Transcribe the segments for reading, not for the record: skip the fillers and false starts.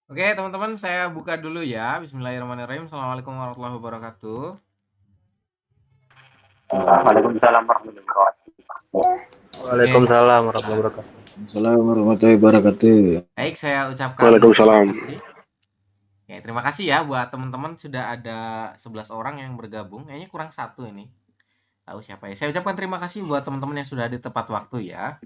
Oke, teman-teman, saya buka dulu ya. Bismillahirrahmanirrahim. Assalamualaikum warahmatullahi wabarakatuh. Waalaikumsalam warahmatullahi wabarakatuh. Oke, Waalaikumsalam warahmatullahi wabarakatuh. Assalamualaikum warahmatullahi wabarakatuh. baik, saya ucapkan terima Waalaikumsalam. kasih. Ya, terima kasih ya buat teman-teman sudah ada 11 orang yang bergabung. Kayaknya kurang satu ini. Tahu siapa ya? Saya ucapkan terima kasih buat teman-teman yang sudah di tepat waktu ya.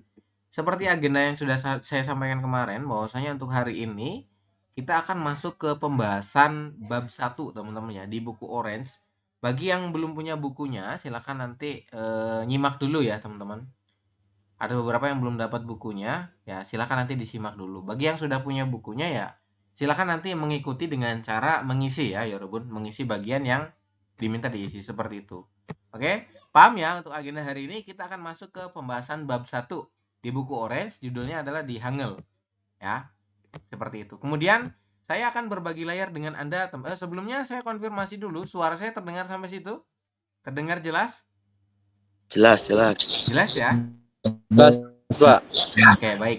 Seperti agenda yang sudah saya sampaikan kemarin, bahwasanya untuk hari ini kita akan masuk ke pembahasan bab 1, teman-teman ya, di buku Orange. Bagi yang belum punya bukunya, silakan nanti nyimak dulu ya, teman-teman. Ada beberapa yang belum dapat bukunya, ya silakan nanti disimak dulu. Bagi yang sudah punya bukunya ya, silakan nanti mengikuti dengan cara mengisi ya, Yorobun, mengisi bagian yang diminta diisi seperti itu. Oke, paham ya? Untuk agenda hari ini kita akan masuk ke pembahasan bab 1 di buku Orange, judulnya adalah di Hangul. Ya, seperti itu. Kemudian saya akan berbagi layar dengan Anda. Sebelumnya saya konfirmasi dulu, suara saya terdengar sampai situ? Terdengar jelas? Jelas. Jelas ya? Jelas, Pak. Oke, baik.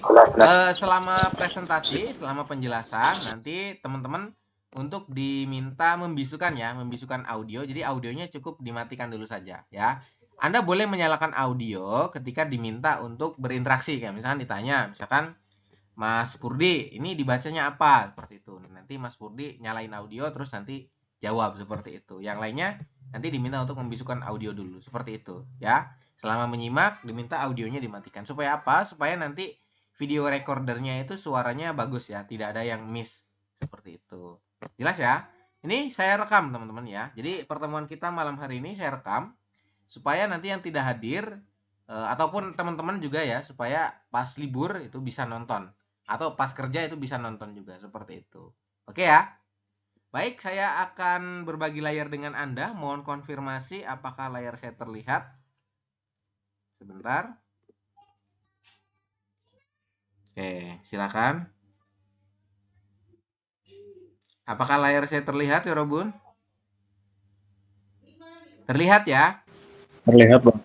Selama presentasi, selama penjelasan, nanti teman-teman untuk diminta membisukan ya, membisukan audio. Jadi audionya cukup dimatikan dulu saja ya. Anda boleh menyalakan audio ketika diminta untuk berinteraksi. Kayak misalkan ditanya, misalkan Mas Purdi, ini dibacanya apa? Seperti itu. Nanti Mas Purdi nyalain audio, terus nanti jawab seperti itu. Yang lainnya nanti diminta untuk membisukan audio dulu. Seperti itu ya. Selama menyimak, diminta audionya dimatikan. Supaya apa? Supaya nanti video recordernya itu suaranya bagus ya. Tidak ada yang miss. Seperti itu. Jelas ya? Ini saya rekam teman-teman ya. Jadi pertemuan kita malam hari ini saya rekam. Supaya nanti yang tidak hadir, ataupun teman-teman juga ya. Supaya pas libur itu bisa nonton. Atau pas kerja itu bisa nonton juga. Seperti itu. Oke ya? Baik, saya akan berbagi layar dengan Anda. Mohon konfirmasi apakah layar saya terlihat. Sebentar. Oke, silakan. Apakah layar saya terlihat, ya Robun? Terlihat ya? Terlihat, Bang.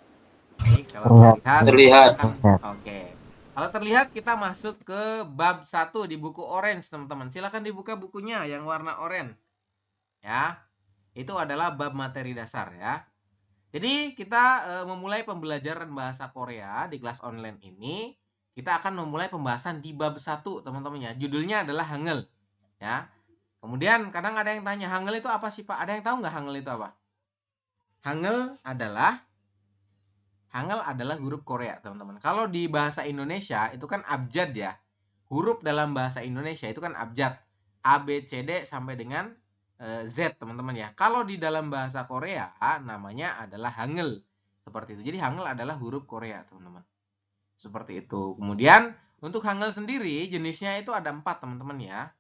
Baik, kalau Terlihat. Oke. Kalau terlihat, kita masuk ke bab 1 di buku Orange, teman-teman. Silakan dibuka bukunya yang warna oranye. Ya. Itu adalah bab materi dasar ya. Jadi kita memulai pembelajaran bahasa Korea di kelas online ini. Kita akan memulai pembahasan di bab 1, teman-teman ya. Judulnya adalah Hangul. Ya. Kemudian kadang ada yang tanya, Hangul itu apa sih Pak? Ada yang tahu nggak Hangul itu apa? Hangul adalah huruf Korea, teman-teman. Kalau di bahasa Indonesia itu kan abjad ya. Huruf dalam bahasa Indonesia itu kan abjad. A, B, C, D sampai dengan Z, teman-teman ya. Kalau di dalam bahasa Korea namanya adalah Hangul. Seperti itu. Jadi Hangul adalah huruf Korea, teman-teman. Seperti itu. Kemudian untuk Hangul sendiri jenisnya itu ada 4, teman-teman ya.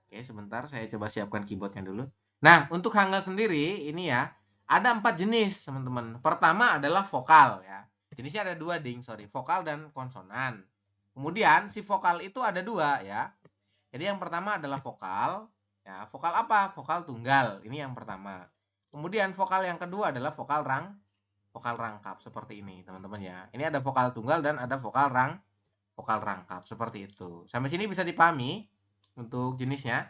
Oke, sebentar saya coba siapkan keyboardnya dulu. Nah, untuk Hangul sendiri ini ya, ada 4 jenis, teman-teman. Pertama adalah vokal ya. Jenisnya ada 2, sorry. Vokal dan konsonan. Kemudian si vokal itu ada 2 ya. Jadi yang pertama adalah vokal. Ya, vokal apa? Vokal tunggal. Ini yang pertama. Kemudian vokal yang kedua adalah vokal rangkap seperti ini, teman-teman ya. Ini ada vokal tunggal dan ada vokal rangkap seperti itu. Sampai sini bisa dipahami untuk jenisnya.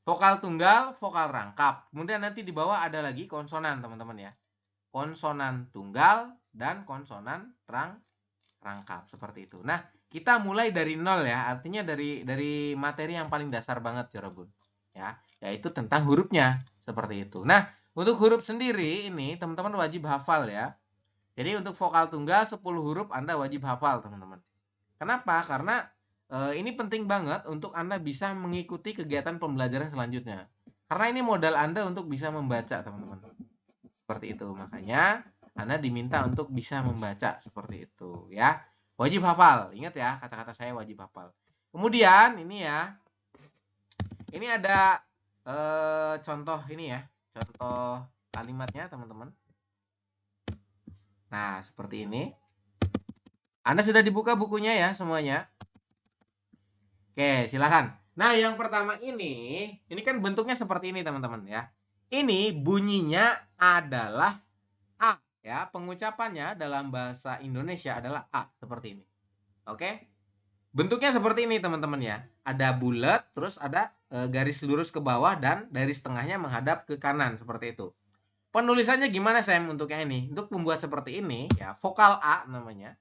Vokal tunggal, vokal rangkap. Kemudian nanti di bawah ada lagi konsonan, teman-teman ya. Konsonan tunggal dan konsonan rangkap seperti itu. Nah, kita mulai dari nol ya. Artinya dari materi yang paling dasar banget ya, Robun. Ya, yaitu tentang hurufnya seperti itu. Nah, untuk huruf sendiri ini teman-teman wajib hafal ya. Jadi untuk vokal tunggal 10 huruf Anda wajib hafal, teman-teman. Kenapa? Karena ini penting banget untuk Anda bisa mengikuti kegiatan pembelajaran selanjutnya. Karena ini modal Anda untuk bisa membaca, teman-teman. Seperti itu. Makanya Anda diminta untuk bisa membaca seperti itu ya. Wajib hafal. Ingat ya, kata-kata saya wajib hafal. Kemudian ini ya. Ini ada contoh ini ya. Contoh kalimatnya, teman-teman. Nah, seperti ini. Anda sudah dibuka bukunya ya semuanya? Oke, silakan. Nah, yang pertama ini kan bentuknya seperti ini, teman-teman ya. Ini bunyinya adalah A ya. Pengucapannya dalam bahasa Indonesia adalah A seperti ini. Oke? Bentuknya seperti ini, teman-teman ya. ada bulat, terus ada garis lurus ke bawah dan dari setengahnya menghadap ke kanan seperti itu. Penulisannya gimana Sam untuk yang ini? Untuk membuat seperti ini ya, vokal A namanya.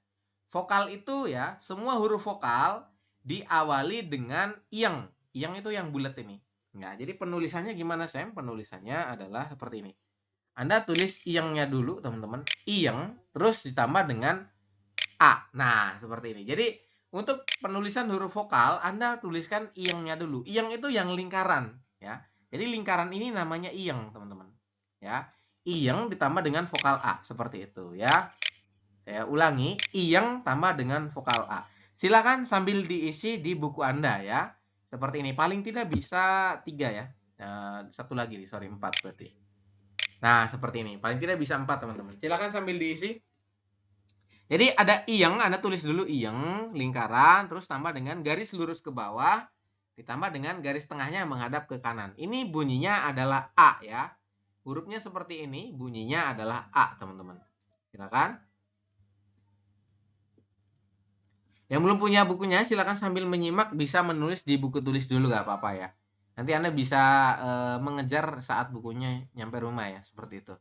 Vokal itu ya, semua huruf vokal diawali dengan ing. Ing itu yang bulat ini. Nah, jadi penulisannya gimana Sam? Penulisannya adalah seperti ini. Anda tulis ing-nya dulu teman-teman. Ing terus ditambah dengan A. Nah, seperti ini. Jadi untuk penulisan huruf vokal, Anda tuliskan ing-nya dulu. Ing itu yang lingkaran, ya. Jadi lingkaran ini namanya ing, teman-teman. Ya. Ing ditambah dengan vokal A, seperti itu, ya. Saya ulangi, ing tambah dengan vokal A. Silakan sambil diisi di buku Anda, ya. Seperti ini. Paling tidak bisa 3 ya. Satu lagi nih, sorry 4 berarti. Nah, seperti ini. Paling tidak bisa 4, teman-teman. Silakan sambil diisi. Jadi ada ing, Anda tulis dulu ing, lingkaran, terus tambah dengan garis lurus ke bawah, ditambah dengan garis tengahnya menghadap ke kanan. Ini bunyinya adalah A ya. Hurufnya seperti ini, bunyinya adalah A, teman-teman. Silakan. Yang belum punya bukunya, silakan sambil menyimak, bisa menulis di buku tulis dulu, gak apa-apa ya. Nanti Anda bisa mengejar saat bukunya nyampe rumah ya, seperti itu.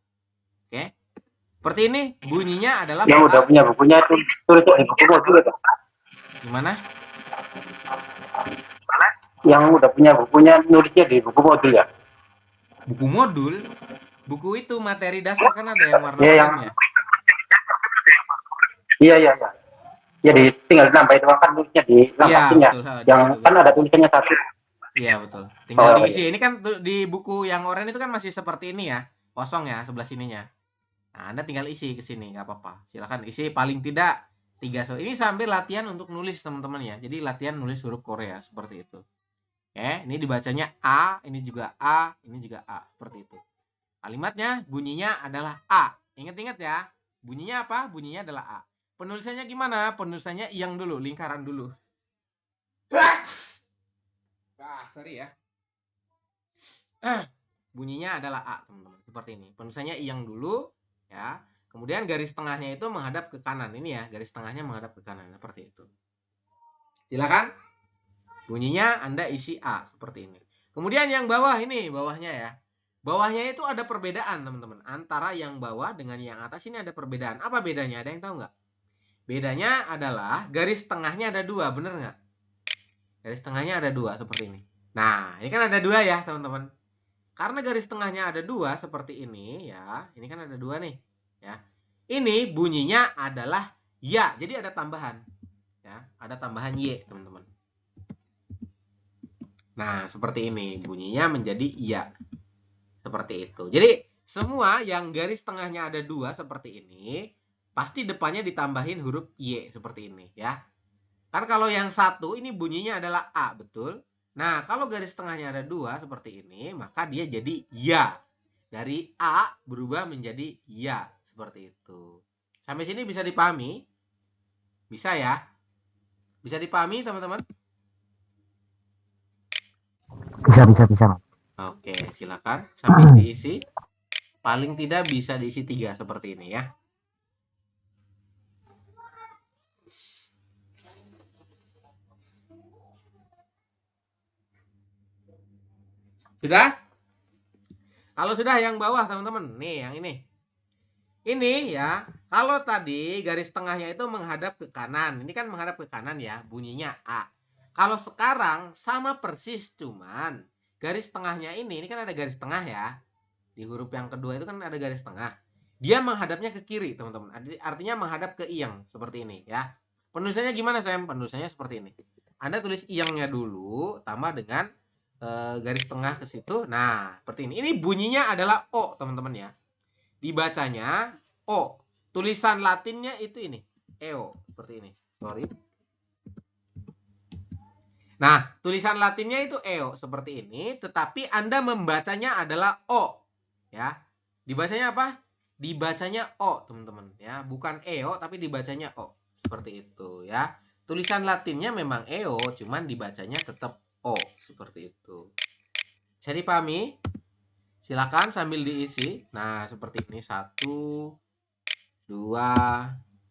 Oke. Seperti ini bunyinya adalah Yang udah punya bukunya itu tulisnya di buku modul itu. Gimana? Yang udah punya bukunya nulisnya di buku modul ya. Buku modul? Buku itu materi dasar kan ada yang Iya, warna-warnanya. Iya. Ya tinggal nambah itu kan tulisnya di lampasin ya. Yang kan ada tulisannya satu. Iya betul. Tinggal diisi. Ini kan di buku yang oranye itu kan masih seperti ini ya, kosong ya sebelah sininya. Nah, Anda tinggal isi ke sini, nggak apa-apa. Silakan isi paling tidak 3. Ini sambil latihan untuk nulis teman-teman ya. Jadi latihan nulis huruf Korea seperti itu. Oke, ini dibacanya A, ini juga A, ini juga A, seperti itu. Kalimatnya bunyinya adalah A. Ingat-ingat ya. Bunyinya apa? Bunyinya adalah A. Penulisannya gimana? Penulisannya yang dulu, lingkaran dulu. Sorry ya. Bunyinya adalah A, teman-teman. Seperti ini. Penulisannya yang dulu. Ya, kemudian garis tengahnya itu menghadap ke kanan. Ini ya, garis tengahnya menghadap ke kanan. Seperti itu. Silakan. Bunyinya Anda isi A. Seperti ini. Kemudian yang bawah ini, bawahnya ya. Bawahnya itu ada perbedaan, teman-teman. Antara yang bawah dengan yang atas ini ada perbedaan. Apa bedanya? Ada yang tahu nggak? Bedanya adalah garis tengahnya ada 2. Bener nggak? Garis tengahnya ada 2, seperti ini. Nah, ini kan ada 2 ya, teman-teman. Karena garis tengahnya ada 2 seperti ini ya. Ini kan ada 2 nih, ya. Ini bunyinya adalah ya. Jadi ada tambahan. Ya, ada tambahan y, teman-teman. Nah, seperti ini bunyinya menjadi ya. Seperti itu. Jadi, semua yang garis tengahnya ada 2 seperti ini, pasti depannya ditambahin huruf y seperti ini ya. Kan kalau yang satu ini bunyinya adalah A, betul? Nah, kalau garis tengahnya ada 2 seperti ini, maka dia jadi ya. Dari A berubah menjadi ya. Seperti itu. Sampai sini bisa dipahami? Bisa ya? Bisa dipahami, teman-teman? Bisa. Oke, silakan. Sambil diisi. Paling tidak bisa diisi 3 seperti ini ya. Sudah? Kalau sudah yang bawah teman-teman, nih yang ini. Ini ya, kalau tadi garis tengahnya itu menghadap ke kanan. Ini kan menghadap ke kanan ya, bunyinya A. Kalau sekarang sama persis, cuman garis tengahnya ini kan ada garis tengah ya. Di huruf yang kedua itu kan ada garis tengah. Dia menghadapnya ke kiri, teman-teman. Artinya menghadap ke ing, seperti ini ya. Penulisannya gimana, Sam? Penulisannya seperti ini. Anda tulis ing-nya dulu, tambah dengan garis tengah ke situ. Nah, seperti ini. Ini bunyinya adalah O, teman-teman ya. Dibacanya O. Tulisan Latinnya itu ini. EO. Seperti ini. Sorry. Nah, tulisan Latinnya itu EO. Seperti ini. Tetapi Anda membacanya adalah O. Ya. Dibacanya apa? Dibacanya O, teman-teman. Ya. Bukan EO, tapi dibacanya O. Seperti itu ya. Tulisan Latinnya memang EO, cuman dibacanya tetap O, seperti itu. Bisa dipahami? Silakan sambil diisi. Nah, seperti ini 1, 2,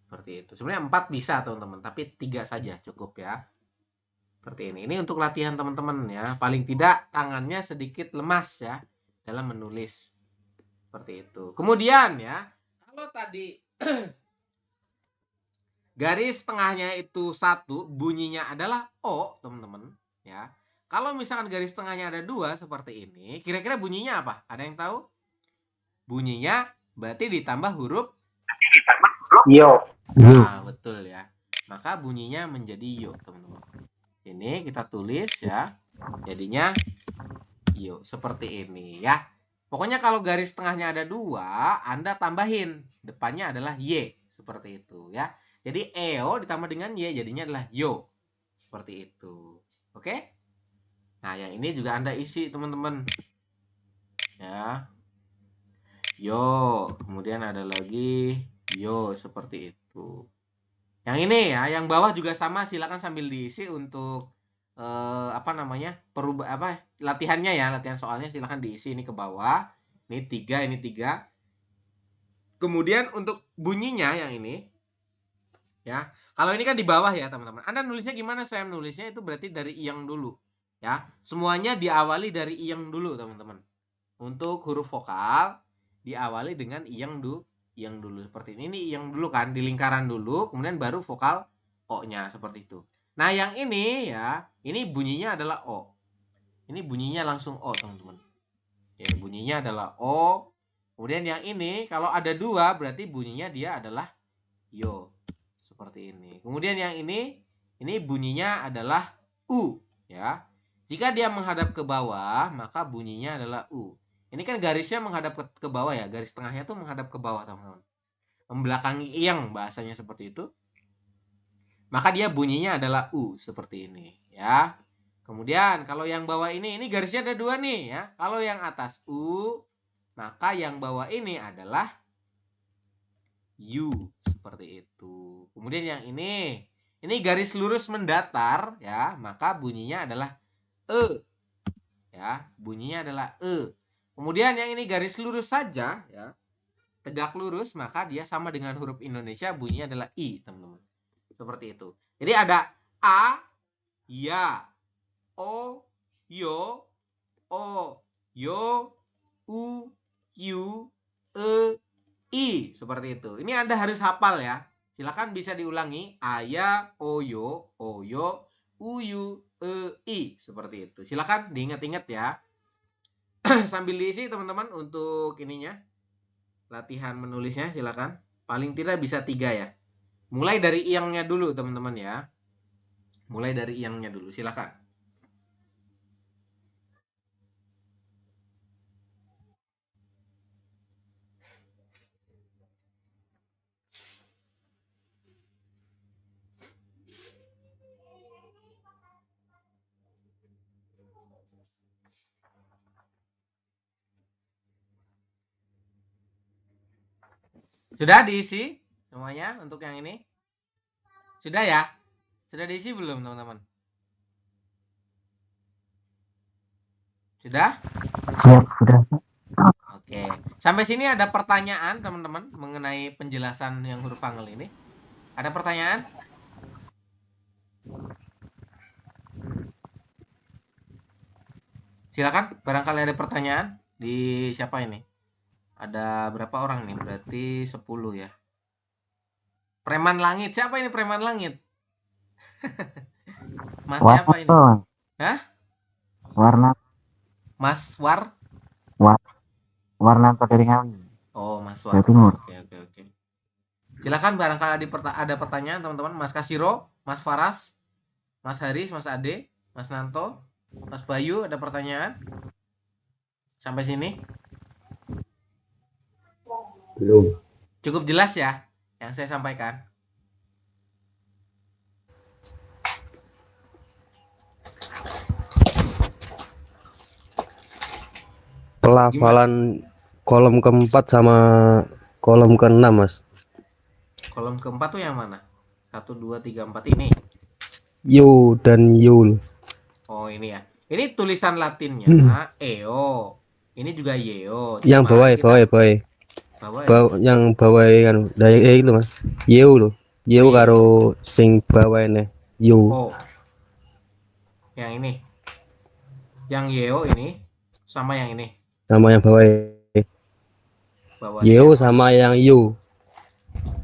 seperti itu. Sebenarnya 4 bisa, teman-teman, tapi 3 saja cukup ya. Seperti ini. Ini untuk latihan teman-teman ya. Paling tidak tangannya sedikit lemas ya dalam menulis. Seperti itu. Kemudian ya, kalau tadi garis tengahnya itu 1, bunyinya adalah O, teman-teman ya. Kalau misalkan garis tengahnya ada 2 seperti ini, kira-kira bunyinya apa? Ada yang tahu? Bunyinya berarti ditambah huruf Yo. Nah, betul ya. Maka bunyinya menjadi yo, teman-teman. Ini kita tulis ya. Jadinya yo, seperti ini ya. Pokoknya kalau garis tengahnya ada 2, Anda tambahin. Depannya adalah y, seperti itu ya. Jadi eo ditambah dengan y jadinya adalah yo. Seperti itu. Oke? Nah, yang ini juga Anda isi, teman-teman. Ya. Yo, kemudian ada lagi yo, seperti itu. Yang ini ya, yang bawah juga sama, silakan sambil diisi untuk latihannya ya, latihan soalnya silakan diisi ini ke bawah. Ini 3, ini 3. Kemudian untuk bunyinya yang ini ya. Kalau ini kan di bawah ya, teman-teman. Anda nulisnya gimana? Saya nulisnya itu berarti dari iyang dulu ya. Semuanya diawali dari iyang dulu, teman-teman. Untuk huruf vokal diawali dengan iyang dulu seperti ini. Ini iyang dulu kan, di lingkaran dulu, kemudian baru vokal o-nya seperti itu. Nah, yang ini ya, ini bunyinya adalah o. Ini bunyinya langsung o, teman-teman. Ya, bunyinya adalah o. Kemudian yang ini kalau ada 2 berarti bunyinya dia adalah yo. Seperti ini. Kemudian yang ini bunyinya adalah u ya. Jika dia menghadap ke bawah, maka bunyinya adalah u. Ini kan garisnya menghadap ke bawah ya, garis tengahnya tuh menghadap ke bawah, teman-teman. Membelakangi iyang, bahasanya seperti itu. Maka dia bunyinya adalah u, seperti ini ya. Kemudian kalau yang bawah ini garisnya ada 2 nih ya. Kalau yang atas u, maka yang bawah ini adalah u, seperti itu. Kemudian yang ini garis lurus mendatar ya, maka bunyinya adalah e. Ya, bunyinya adalah e. Kemudian yang ini garis lurus saja ya, tegak lurus, maka dia sama dengan huruf Indonesia, bunyinya adalah i, teman-teman. Seperti itu. Jadi ada a, ya, o, yo, u, yu, e, i, seperti itu. Ini Anda harus hafal ya. Silakan bisa diulangi. Aya, oyo, uyu, i, seperti itu. Silakan diingat-ingat ya. Sambil diisi, teman-teman, untuk ininya. Latihan menulisnya silakan. Paling tidak bisa 3 ya. Mulai dari iyangnya dulu, teman-teman ya. Mulai dari iyangnya dulu, silakan. Sudah diisi semuanya untuk yang ini? Sudah ya? Sudah diisi belum, teman-teman? Sudah? Siap, sudah. Oke. Sampai sini ada pertanyaan, teman-teman, mengenai penjelasan yang huruf Hangul ini? Ada pertanyaan? Silakan, barangkali ada pertanyaan di siapa ini? Ada berapa orang nih? Berarti 10 ya. Preman Langit. Siapa ini Preman Langit? Mas siapa ini? Hah? Warna. Mas War? Warna dari Ngawi. Oh, Mas War. Oke. Silakan barangkali ada pertanyaan, teman-teman. Mas Kasiro, Mas Faras, Mas Haris, Mas Ade, Mas Nanto, Mas Bayu, ada pertanyaan? Sampai sini? Belum. Cukup jelas ya yang saya sampaikan? Pelafalan kolom keempat sama kolom keenam, Mas. Kolom keempat tuh yang mana? 1, 2, 3, 4 ini? Yu dan yul. Oh, ini ya. Ini tulisan Latinnya eo. Ini juga yeo. Yang bawah. Yang bawah kan dari itu, Mas. Yu loh. Yu karo sing bawah ini. Yu. Oh. Yang ini. Yang Yeo ini sama yang ini. Sama yang bawah. Bawahnya Yo yang sama yang Yu.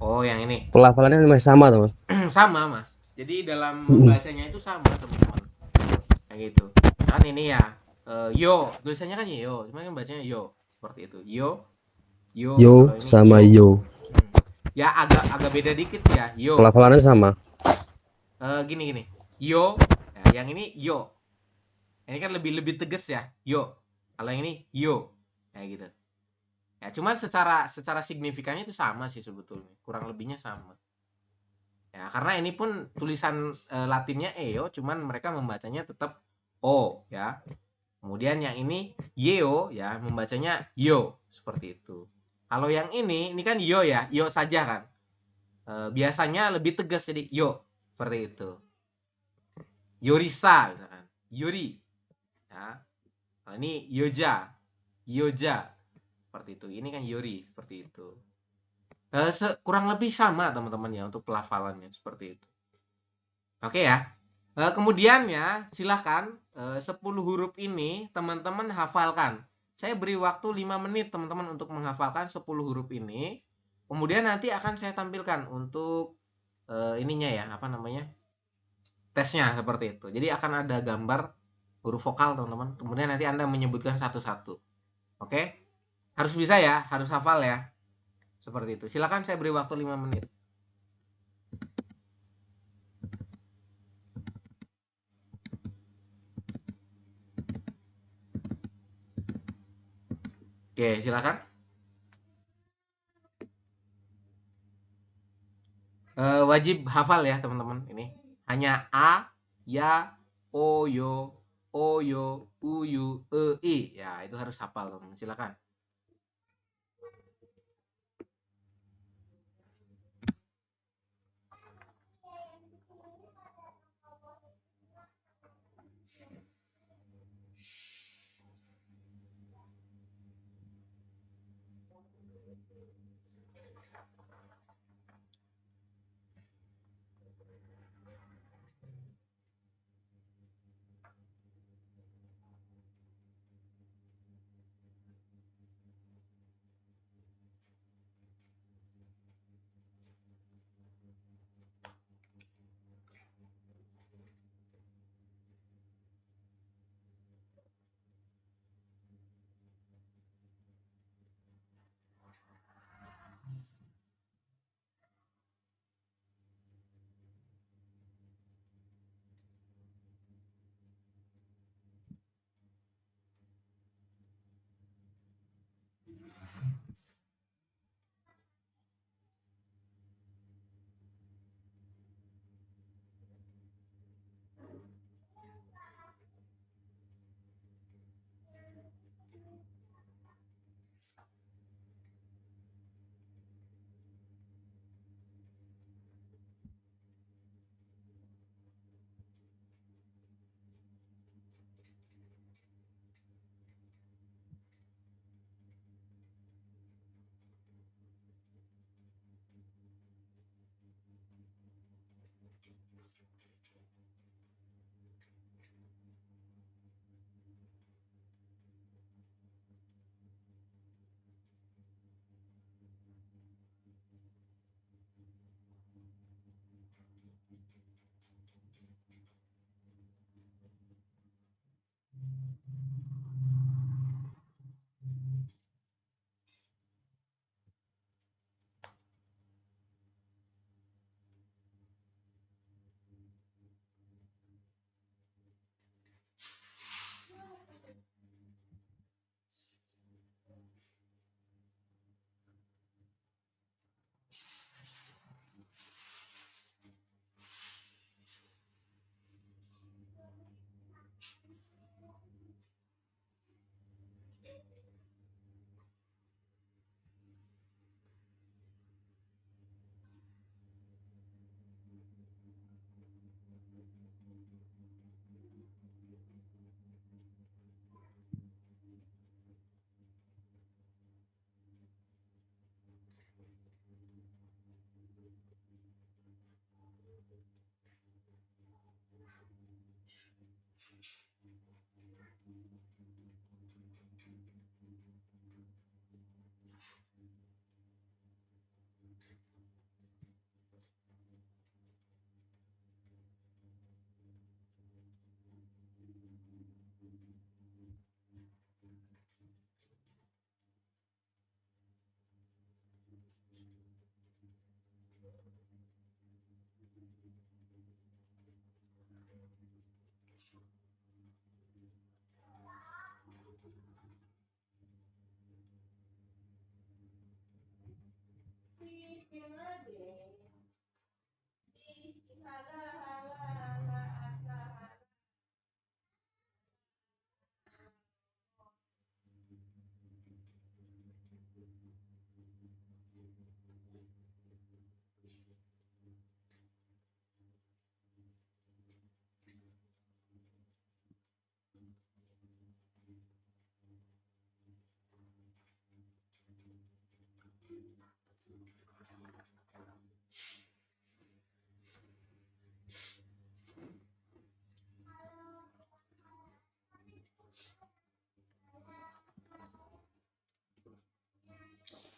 Oh, yang ini. Pelafalannya masih sama tuh, Mas. Sama, Mas. Jadi dalam membacanya itu sama, teman-teman. Kayak gitu. Kan ini ya. Yo, tulisannya kan Yo, cuma kan bacanya Yo. Seperti itu. Yo, Yo, Yo kalau ini sama Yo. Yo. Ya agak beda dikit ya. Yo. Pelafalannya sama. Gini. Yo. Ya, yang ini Yo. Ini kan lebih tegas ya. Yo. Kalau yang ini Yo. Kayak gitu. Ya, cuman secara signifikannya itu sama sih sebetulnya. Kurang lebihnya sama. Ya, karena ini pun tulisan Latinnya Eo, cuman mereka membacanya tetap O ya. Kemudian yang ini Yeo ya, membacanya Yo seperti itu. Kalau yang ini kan Yo ya, Yo saja kan. Biasanya lebih tegas jadi Yo seperti itu. Yorisa misalkan, Yuri. Ya. Nah, ini Yoja, Yoja seperti itu. Ini kan Yori seperti itu. Kurang lebih sama teman-teman ya untuk pelafalannya seperti itu. Oke ya. Kemudian ya, silahkan 10 huruf ini teman-teman hafalkan. Saya beri waktu 5 menit teman-teman untuk menghafalkan 10 huruf ini. Kemudian nanti akan saya tampilkan untuk ininya ya, apa namanya? Tesnya seperti itu. Jadi akan ada gambar huruf vokal teman-teman. Kemudian nanti Anda menyebutkan satu-satu. Oke? Harus bisa ya, harus hafal ya. Seperti itu. Silahkan saya beri waktu 5 menit. Oke, silakan. Wajib hafal ya teman-teman. Ini hanya A, Ya, O, Yo, O, Yo, U, Yu, I. Ya, itu harus hafal teman-teman. Silakan.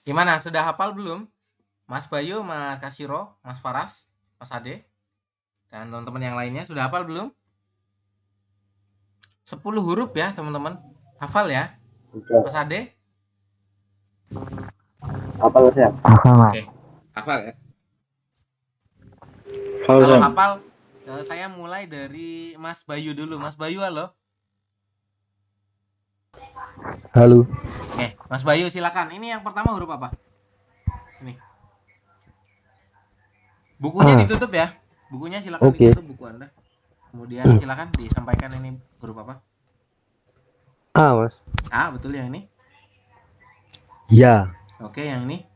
Gimana? Sudah hafal belum? Mas Bayu, Mas Kasiro, Mas Faras, Mas Ade, dan teman-teman yang lainnya sudah hafal belum? 10 huruf ya, teman-teman. Hafal ya? Mas Ade? Apa ya? Hafal, Mas. Oke. Hafal ya? Halo, Kalau Sam. hafal, saya mulai dari Mas Bayu dulu. Mas Bayu, halo. Halo. Oke, Mas Bayu silakan. Ini yang pertama huruf apa? Ini. Bukunya A. ditutup ya. Bukunya silakan Oke. ditutup buku Anda. Kemudian silakan disampaikan ini huruf apa? A, Mas. A, betul yang ini. Ya. Oke, yang ini.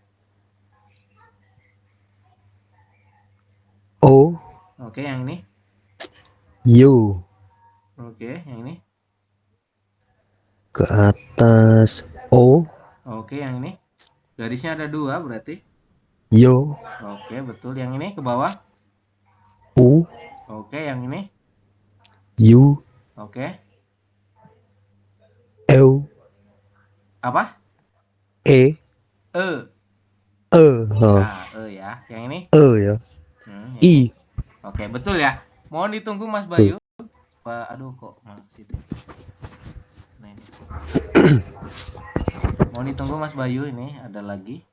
O. Oke, yang ini. U. Oke, yang ini. Ke atas O. Oke, yang ini. Garisnya ada 2 berarti. Yo. Oke, betul. Yang ini ke bawah. U. Oke, yang ini. U. Oke. Eu. Apa? E. E. Oh. Nah, E ya. Yang ini. Ya. Yang I. ini. Oke, betul ya. Mohon ditunggu Mas Bayu. Aduh kok masih deh. Nah, ini. Mohon ditunggu Mas Bayu, ini ada lagi.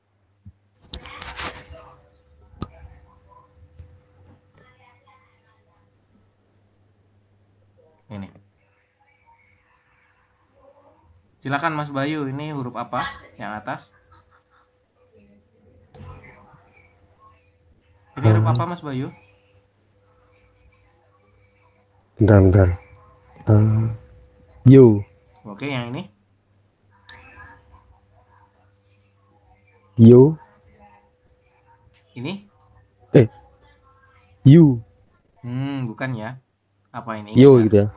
Ini. Silakan Mas Bayu, ini huruf apa yang atas? Ini huruf apa Mas Bayu? Bentar. U. Oke, yang ini. U. Ini? U. Bukan ya. Apa ini? Yo Ingat gitu ya.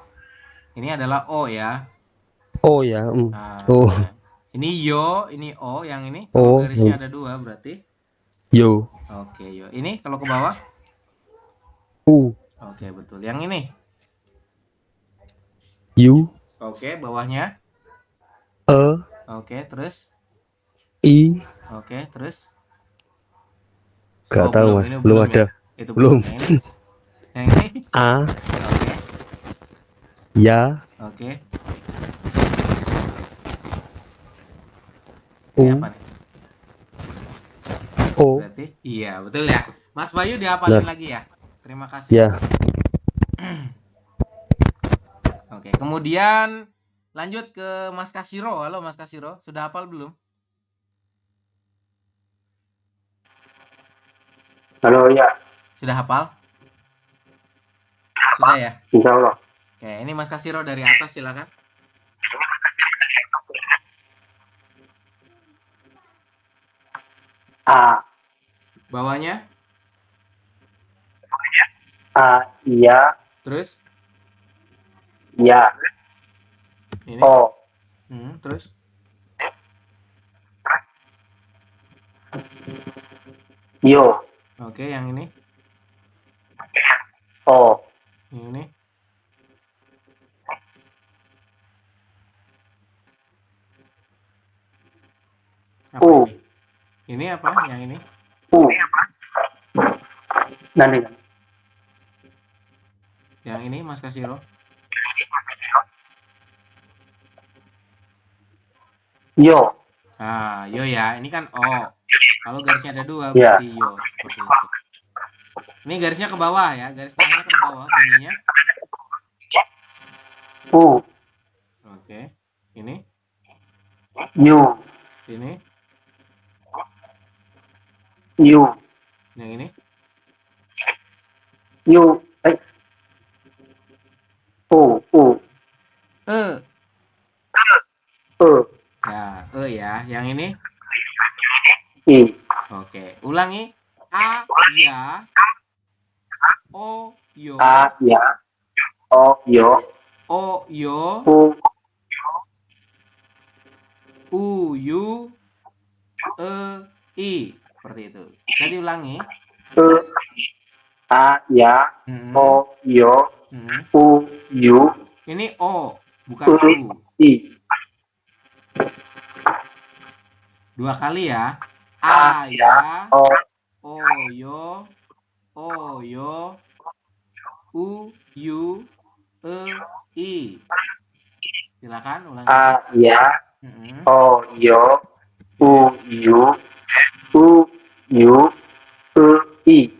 Ini adalah O ya. Oh ya. Nah, Oh. ya. Ini yo, ini O, yang ini. Oh, Kalau garisnya ada 2 berarti. Yo. Oke, yo. Ini kalau ke bawah? U. Oke, betul. Yang ini? U. Oke, bawahnya? E. Oke, terus? I. Oke, terus? Gak tahu Mas. Ini Belum ada. ya? Itu Belum. Yang ini? Yang ini? A. Oke. Ya. Oke. U. Ini apa nih? O. Berarti iya, betul ya. Mas Bayu dihafalin lagi ya. Terima kasih. Ya. Oke, kemudian lanjut ke Mas Kasiro. Halo Mas Kasiro, sudah hafal belum? Halo, ya. Sudah hafal? Sudah ya? Insya Allah. Oke, ini Mas Kasiro dari atas silakan. A. Bawahnya? A. Iya. Terus? Ya. Ini? O. Terus? Yo. Oke, yang ini? O. Yang ini? Apa U. ini? Ini apa? Yang ini? U. Nanti. Yang ini Mas Kasiro? Yo. Ah, yo ya. Ini kan O. Kalau garisnya ada 2 Ya. berarti yo. Seperti itu. Ini garisnya ke bawah ya. Garis tengahnya ke bawah bunyinya. U. Oke. Ini? U. Ini? U. Yang ini? U. U. U. E. E. Ya, E ya. Yang ini? I. Oke. Ulangi. A, ya. O, yo. A. Ya. O. Yo. O, yo. U. U, yu. E, I. Seperti itu. Bisa diulangi. E. A. Ya. O. Yo. U. Yu. Ini O, bukan U. I. 2 kali ya. Ayah, O, oyo, oyo, u, i. Silakan ulangi. A, ya, Mm-mm. O, yo, U, yu, I.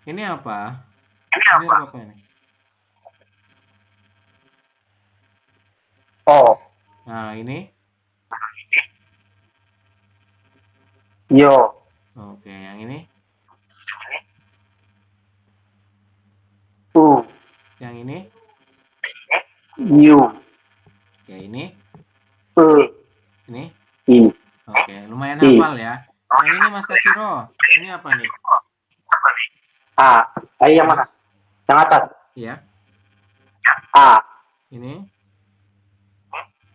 Ini apa? Ini huruf apa ini? O, Nah, ini. yo, Oke, yang ini. U, Yang ini. yu, Oke, ini. Ini. I. Oke, lumayan I. hafal ya. Yang ini Mas Kasiro. Ini apa nih? A. Yang mana? Yang atas. Iya. A. Ini.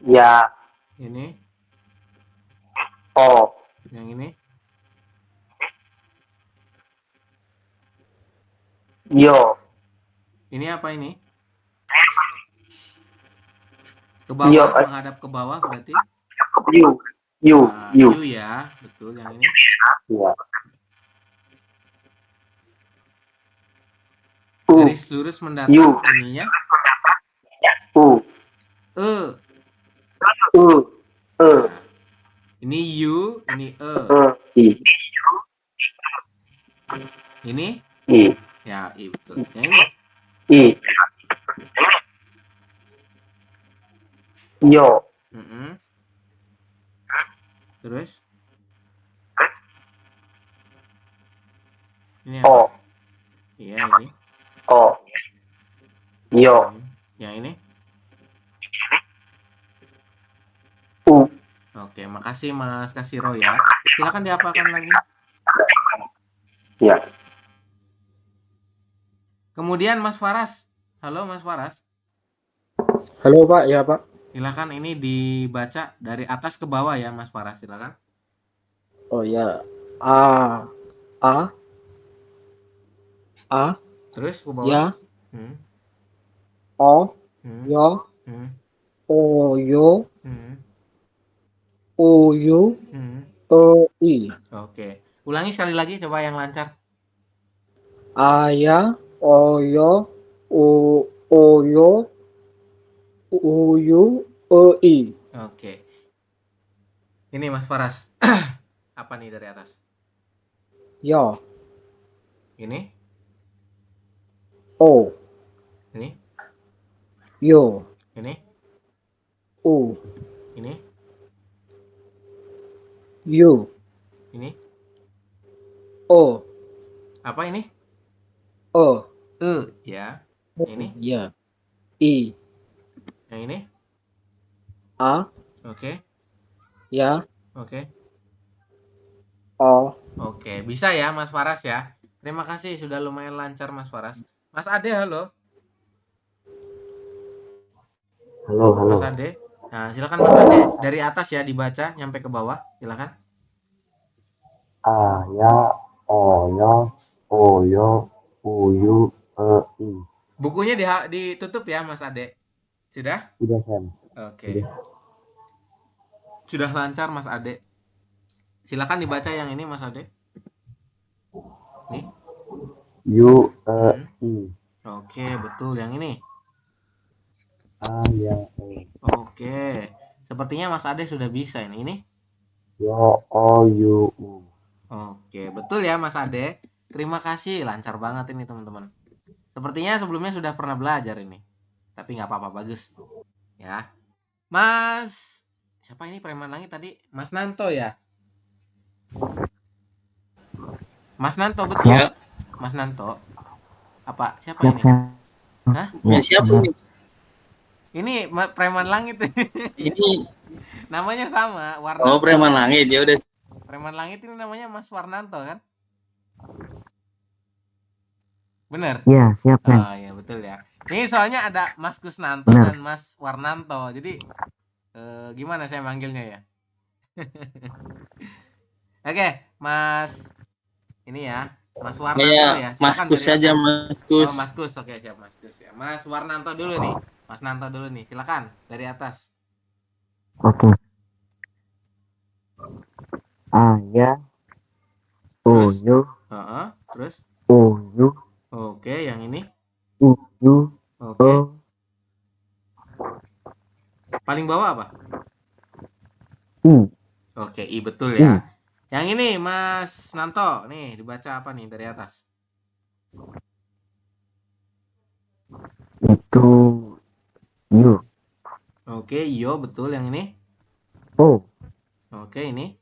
Ya. Ini. O. Yang ini. Yo. Ini apa ini? Ke bawah, Yo. menghadap ke bawah berarti. Yu. Nah, Yu. U ya, betul yang ini. Ya. Garis lurus mendatar U. ininya. U. E. Nah, ini U, ini E. I. Ini? I. Ya, I betul. Yang ini? I. Yo. Terus? Ini O. apa? Iya, ini. O. Yo. Yang ini? U. Oke, makasih Mas Kasiro ya. Silakan dihafalkan lagi. Ya. Kemudian Mas Faras. Halo Mas Faras. Halo Pak, ya Pak. Silakan ini dibaca dari atas ke bawah ya Mas Faras, silakan. Oh ya. A. A. A. Terus ke bawah. Ya. Hmm. O. Hmm. Yo. Hmm. O. Yo. Hmm. O. Yu. Hmm. I. Oke. Ulangi sekali lagi coba yang lancar. A. Ya. O. Yo. O. Yo. U. Yu. I. Oke. Ini Mas Faras. Apa nih dari atas? Yo. Ini? O. Ini? Yo. Ini? U. Ini? Yu. Ini? O. Apa ini? O. Ya. Ini? Ya. I. Yang ini? A. Oke. Ya. Oke. O. Oke, bisa ya Mas Faras ya. Terima kasih sudah lumayan lancar Mas Faras. Mas Ade, halo. Halo, halo. Mas Ade. Nah, silakan Mas Ade dari atas ya dibaca nyampe ke bawah. Silakan. A, ya, O, yo, O, yo, U, yu, I. Bukunya ditutup ya Mas Ade. Sudah? Sudah, Sam. Oke. Sudah lancar Mas Ade. Silakan dibaca yang ini Mas Ade. Nih. Yu, I. Oke, betul yang ini. A, ya, O. Oke. Sepertinya Mas Ade sudah bisa ini. Ini? Yo, O, yu, U. Oke, betul ya Mas Ade. Terima kasih, lancar banget ini teman-teman. Sepertinya sebelumnya sudah pernah belajar ini. Tapi nggak apa-apa, bagus. Ya. Mas, siapa ini preman langit tadi? Mas Nanto ya? Mas Nanto, betul? Siap. Mas Nanto. Apa? Siapa Siap, ini? siap. Hah? Ya, Siapa siap. nih? Ini preman langit. Ini Namanya sama, Warnanto. preman langit ya udah. Preman langit ini namanya Mas Warnanto kan? Bener? Iya, siap, Sam. Oh ya betul ya. Ini soalnya ada Mas Kusnanto Bener. dan Mas Warnanto. Jadi gimana saya manggilnya ya? Oke, Mas ini ya, Mas Warnanto ya. Mas Silakan Kus dari aja atas. Mas Kus. Oh, Mas Kus. Oke, siap Mas Kus ya. Mas Warnanto dulu nih. Mas Nanto dulu nih. Silakan dari atas. Oke. A, ya, Terus? Uyu. Terus? Uyu. Oke, yang ini? Uyu. Oke. Paling bawah apa? U. Oke, I betul ya. Yang ini Mas Nanto, nih dibaca apa nih dari atas? Itu U. Oke, Yo betul yang ini. O. Oke, ini.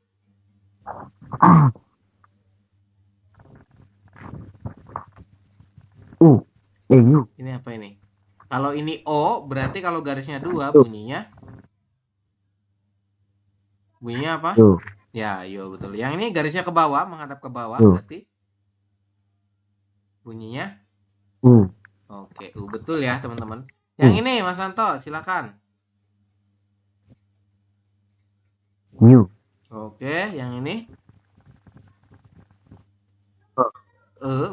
U. U. Ini apa ini? Kalau ini O, berarti kalau garisnya 2 bunyinya apa? U. Ya, Yo betul. Yang ini garisnya ke bawah, menghadap ke bawah, U. berarti bunyinya U. Oke, betul ya teman-teman. Yang ini Mas Nanto, silakan. U. Oke, yang ini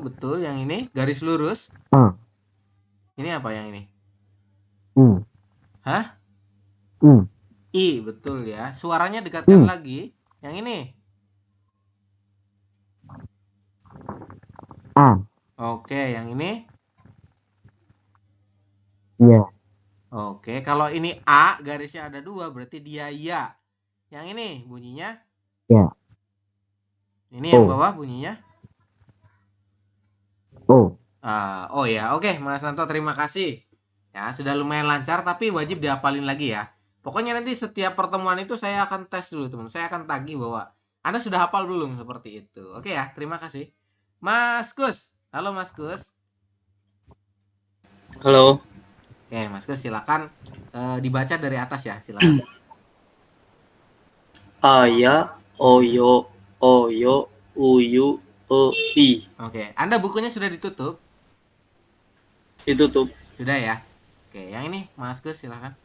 betul. Yang ini garis lurus. Ini apa yang ini? U. Hah? U. I, betul ya. Suaranya dekatkan lagi. Yang ini. A. Oke, yang ini. Ya. Oke, kalau ini A garisnya ada 2 berarti dia ya. Yang ini bunyinya? Ya. Ini yang bawah bunyinya? O. Oh ya, oke Mas Nanto, terima kasih. Ya, sudah lumayan lancar tapi wajib dihafalin lagi ya. Pokoknya nanti setiap pertemuan itu saya akan tes dulu, teman. Saya akan tagih bahwa Anda sudah hafal belum seperti itu. Oke ya, terima kasih. Mas Kus. Halo Mas Kus. Halo. Oke, Mas Kus silakan dibaca dari atas ya, silakan. Aya, oyo, oyo, uyu, i. Oke, Anda bukunya sudah ditutup? Ditutup. Sudah ya. Oke, yang ini Mas Kus silakan.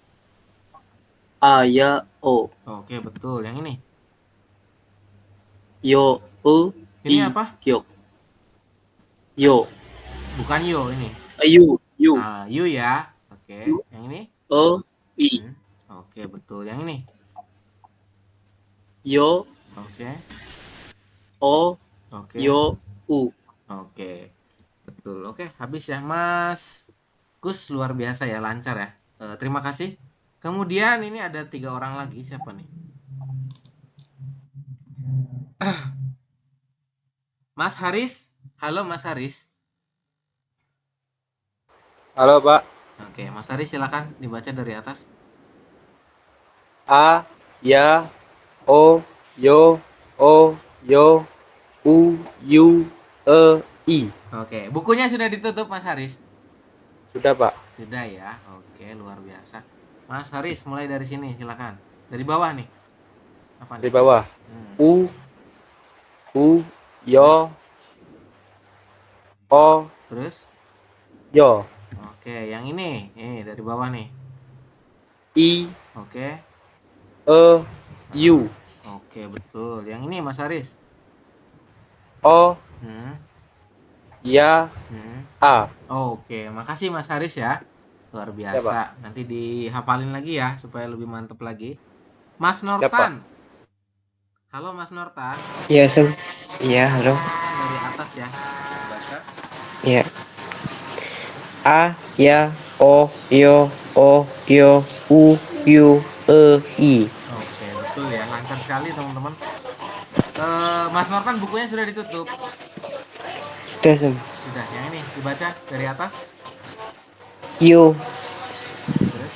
Aya, o. Oke, betul. Yang ini. Yo, Ini i, apa? yo. Yo. Bukan yo ini. Yu, yu. Yu ya. Oke, yang ini? I. Oke, betul. Yang ini? Yo. Oke. Oke. Yo, u. Oke. Betul. Oke, habis ya Mas Kus, luar biasa ya, lancar ya. Terima kasih. Kemudian ini ada 3 orang lagi, siapa nih? Mas Haris. Halo Mas Haris. Halo Pak. Oke, Mas Haris silakan dibaca dari atas. A, ya, o, yo, u, yu, i. Oke, bukunya sudah ditutup Mas Haris? Sudah Pak. Sudah ya. Oke, luar biasa. Mas Haris, mulai dari sini silakan. Dari bawah nih. Apa nih? Dari bawah. U, yo, o, Terus? yo. Oke, yang ini dari bawah nih. I, Oke. u. Oke, betul. Yang ini Mas Haris. O, ya, a. Oke, makasih Mas Haris ya. Luar biasa. Ya, nanti dihafalin lagi ya supaya lebih mantep lagi. Mas Nortan. Halo Mas Nortan. Iya, Sem. Iya, halo. Dari atas ya. Baca. Iya. A, ya, o, yo, u, yu, i. Oke, betul ya. Lancar sekali teman-teman. Mas Nortan, bukunya sudah ditutup? Sudah, Sem. Sudah. Yang ini dibaca dari atas. Yu. Terus?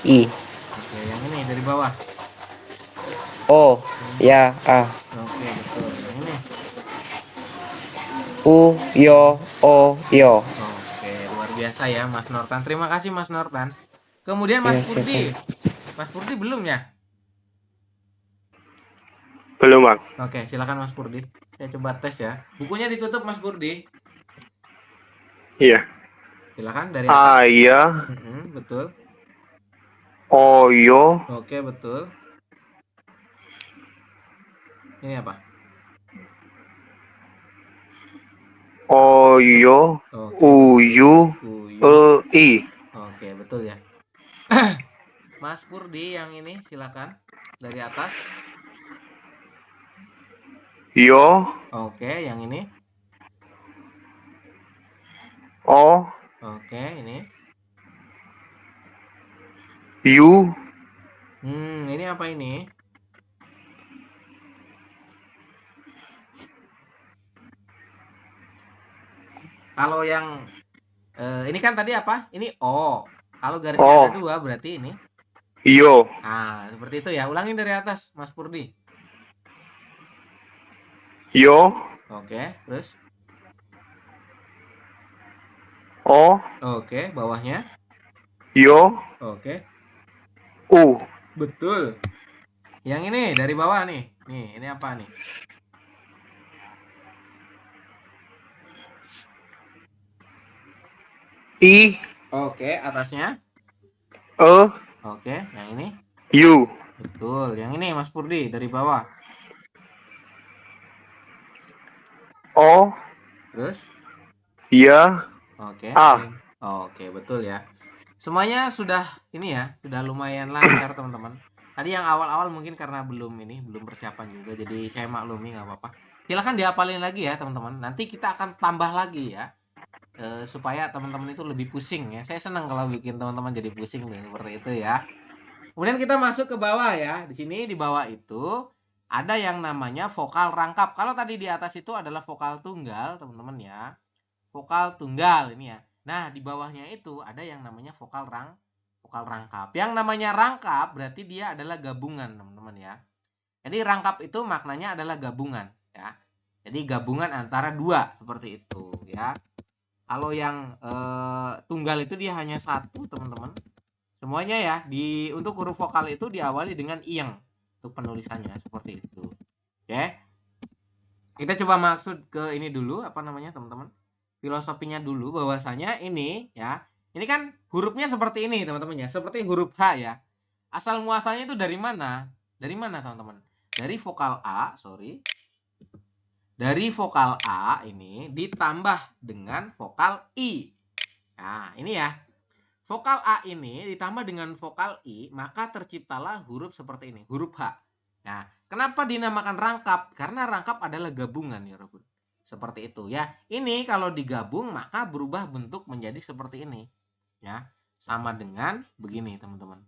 I. Oke, yang ini dari bawah. O, ya, a. Oke, betul. Yang ini. U, yo, yo. Oke, luar biasa ya Mas Nortan. Terima kasih Mas Nortan. Kemudian Mas Purdi. Mas Purdi belum ya? Belum, Bang. Oke, silakan Mas Purdi. Saya coba tes ya. Bukunya ditutup Mas Purdi. Iya. Silakan dari atas. Aya. Betul. Oyo. Oke, betul. Ini apa? Oyo. Uyu. I. Oke, betul ya. Mas Purdi yang ini silakan dari atas. Yo. Oke, yang ini. O. Oke, ini. U. Ini apa ini? Kalau yang ini kan tadi apa? Ini O. Kalau garisnya ada 2 berarti ini. Yo. Nah, seperti itu ya. Ulangin dari atas, Mas Purdi. Yo. Oke, terus. O. Oke, bawahnya. Yo. Oke. U. Betul. Yang ini dari bawah nih. Nih, ini apa nih? I. Oke, atasnya. E. Oke, yang ini. U. Betul. Yang ini Mas Purdi dari bawah. O. Terus? Ya. Oke. A. Oke, betul ya. Semuanya sudah ini ya, sudah lumayan lancar teman-teman. Tadi yang awal-awal mungkin karena belum persiapan juga, jadi saya maklumi nggak apa-apa. Silahkan dihafalin lagi ya teman-teman. Nanti kita akan tambah lagi ya, supaya teman-teman itu lebih pusing ya. Saya senang kalau bikin teman-teman jadi pusing seperti itu ya. Kemudian kita masuk ke bawah ya. Di sini di bawah itu ada yang namanya vokal rangkap. Kalau tadi di atas itu adalah vokal tunggal teman-teman ya. Vokal tunggal ini ya. Nah, di bawahnya itu ada yang namanya vokal rangkap. Yang namanya rangkap berarti dia adalah gabungan, teman-teman ya. Jadi rangkap itu maknanya adalah gabungan ya. Jadi gabungan antara 2 seperti itu ya. Kalau yang tunggal itu dia hanya 1, teman-teman. Semuanya ya, untuk huruf vokal itu diawali dengan ing untuk penulisannya seperti itu. Oke. Kita coba maksud ke ini dulu, apa namanya, teman-teman? Filosofinya dulu bahwasanya ini ya. Ini kan hurufnya seperti ini, teman-teman ya. Seperti huruf H ya. Asal muasalnya itu dari mana? Dari mana, teman-teman? Dari vokal A, Dari vokal A ini ditambah dengan vokal I. Nah, ini ya. Vokal A ini ditambah dengan vokal I, maka terciptalah huruf seperti ini, huruf H. Nah, kenapa dinamakan rangkap? Karena rangkap adalah gabungan ya, Robun. Seperti itu ya. Ini kalau digabung maka berubah bentuk menjadi seperti ini. Ya, sama dengan begini, teman-teman.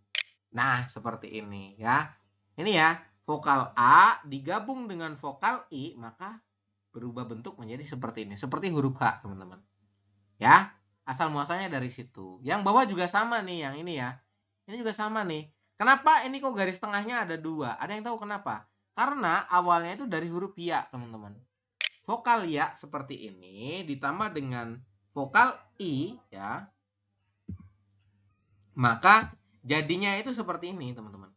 Nah, seperti ini ya. Ini ya, vokal A digabung dengan vokal I, maka berubah bentuk menjadi seperti ini, seperti huruf H, teman-teman. Ya. Asal muasalnya dari situ. Yang bawah juga sama nih, yang ini ya. Ini juga sama nih. Kenapa ini kok garis tengahnya ada 2? Ada yang tahu kenapa? Karena awalnya itu dari huruf ya, teman-teman. Vokal ya seperti ini ditambah dengan vokal I ya. Maka jadinya itu seperti ini, teman-teman.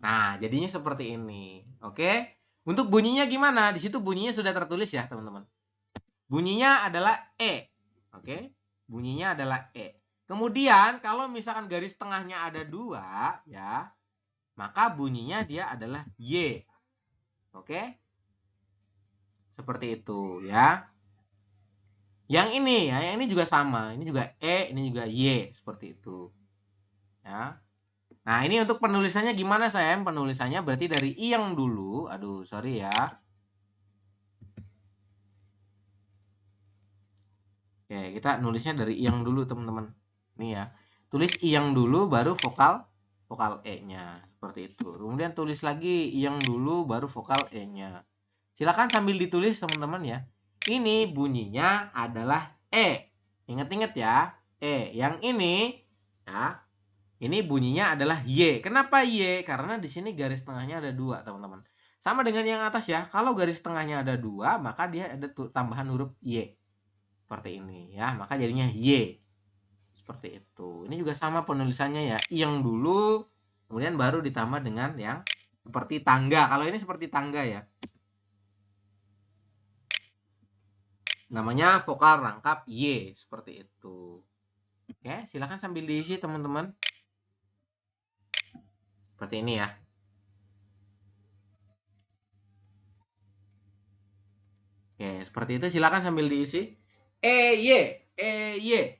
Nah, jadinya seperti ini. Oke? Untuk bunyinya gimana? Di situ bunyinya sudah tertulis ya, teman-teman. Bunyinya adalah E. Oke, bunyinya adalah E. Kemudian kalau misalkan garis tengahnya ada 2 ya, maka bunyinya dia adalah Y. Oke, seperti itu ya. Yang ini ya, yang ini juga sama. Ini juga E, ini juga Y, seperti itu. Ya. Nah, ini untuk penulisannya gimana, Sam? Penulisannya berarti dari I yang dulu. Aduh, sorry ya. Oke, kita nulisnya dari I yang dulu, teman-teman. Nih ya. Tulis I yang dulu baru vokal E-nya. Seperti itu. Kemudian tulis lagi I yang dulu baru vokal E-nya. Silakan sambil ditulis, teman-teman ya. Ini bunyinya adalah E. Ingat-ingat ya. E. Yang ini ya. Ini bunyinya adalah Y. Kenapa Y? Karena di sini garis tengahnya ada 2, teman-teman. Sama dengan yang atas ya. Kalau garis tengahnya ada 2, maka dia ada tambahan huruf Y. Seperti ini ya, maka jadinya Y. Seperti itu. Ini juga sama penulisannya ya. I yang dulu, kemudian baru ditambah dengan yang seperti tangga. Kalau ini seperti tangga ya. Namanya vokal rangkap Y. Seperti itu. Oke, silahkan sambil diisi, teman-teman. Seperti ini ya. Oke, seperti itu. Silahkan sambil diisi. Y,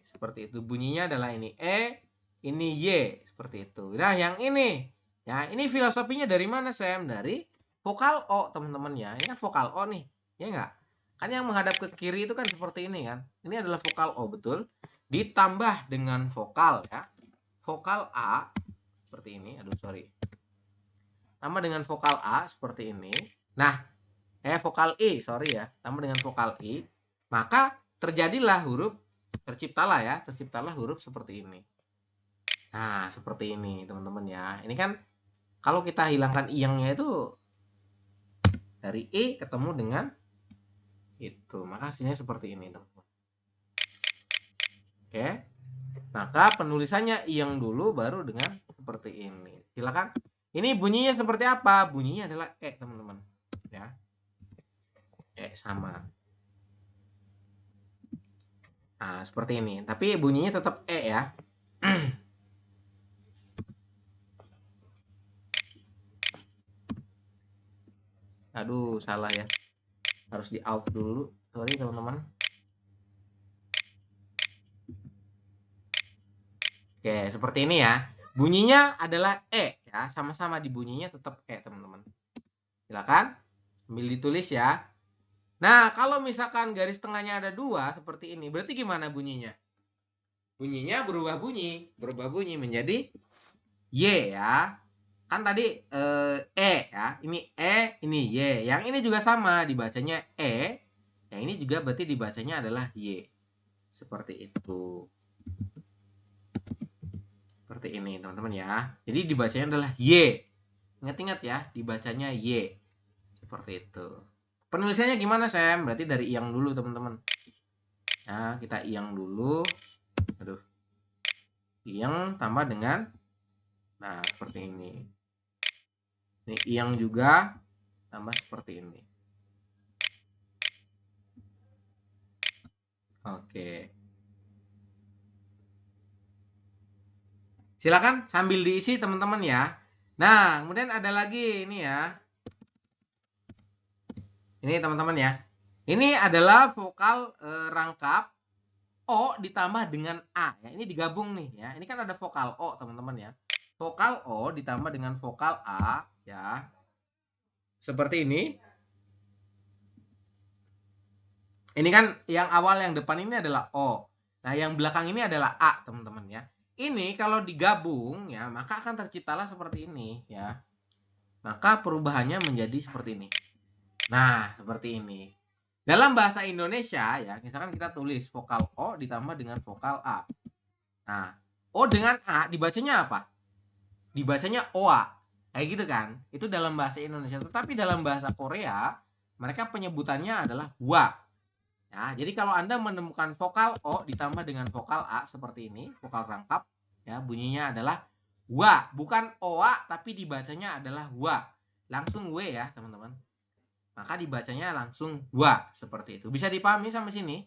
seperti itu. Bunyinya adalah ini E, ini Y, seperti itu. Nah, yang ini, ya ini filosofinya dari mana, Sam? Dari vokal O, teman-teman ya. Ini kan vokal O nih, ya enggak? Kan yang menghadap ke kiri itu kan seperti ini kan. Ini adalah vokal O, betul. Ditambah dengan vokal ya. Vokal A seperti ini. Aduh, sorry. Tambah dengan vokal A seperti ini. Nah, vokal I, sorry ya. Tambah dengan vokal I. Maka terjadilah huruf, terciptalah huruf seperti ini. Nah, seperti ini teman-teman ya. Ini kan kalau kita hilangkan iyangnya itu dari I ketemu dengan itu. Maka hasilnya seperti ini teman-teman. Oke. Maka penulisannya iyang dulu baru dengan seperti ini. Silakan. Ini bunyinya seperti apa? Bunyinya adalah teman-teman. Ya. Sama. Nah, seperti ini. Tapi bunyinya tetap ya. Aduh, salah ya. Harus di out dulu. Sorry, teman-teman. Oke, seperti ini ya. Bunyinya adalah ya. Sama-sama di bunyinya tetap teman-teman. Silakan. Sambil ditulis ya. Nah, kalau misalkan garis tengahnya ada 2 seperti ini, berarti gimana bunyinya? Bunyinya berubah bunyi menjadi Y ya. Kan tadi ya, ini ini Y. Yang ini juga sama, dibacanya Yang ini juga berarti dibacanya adalah Y. Seperti itu. Seperti ini, teman-teman ya. Jadi dibacanya adalah Y. Ingat-ingat ya, dibacanya Y. Seperti itu. Penulisannya gimana, Sam? Berarti dari iyang dulu, teman-teman. Nah, kita iyang dulu. Aduh. Iyang tambah dengan seperti ini. Ini iyang juga tambah seperti ini. Oke. Silakan sambil diisi, teman-teman ya. Nah, kemudian ada lagi ini ya. Ini teman-teman ya. Ini adalah vokal rangkap O ditambah dengan A ya. Ini digabung nih ya. Ini kan ada vokal O, teman-teman ya. Vokal O ditambah dengan vokal A ya. Seperti ini. Ini kan yang awal yang depan ini adalah O. Nah, yang belakang ini adalah A, teman-teman ya. Ini kalau digabung ya, maka akan terciptalah seperti ini ya. Maka perubahannya menjadi seperti ini. Nah, seperti ini. Dalam bahasa Indonesia ya, misalkan kita tulis vokal O ditambah dengan vokal A. Nah, O dengan A dibacanya apa? Dibacanya OA. Kayak gitu kan? Itu dalam bahasa Indonesia. Tetapi dalam bahasa Korea, mereka penyebutannya adalah wa. Ya, jadi kalau Anda menemukan vokal O ditambah dengan vokal A seperti ini, vokal rangkap, ya, bunyinya adalah wa. Bukan OA, tapi dibacanya adalah wa. Langsung W ya, teman-teman. Maka dibacanya langsung wa seperti itu. Bisa dipahami sampai sini?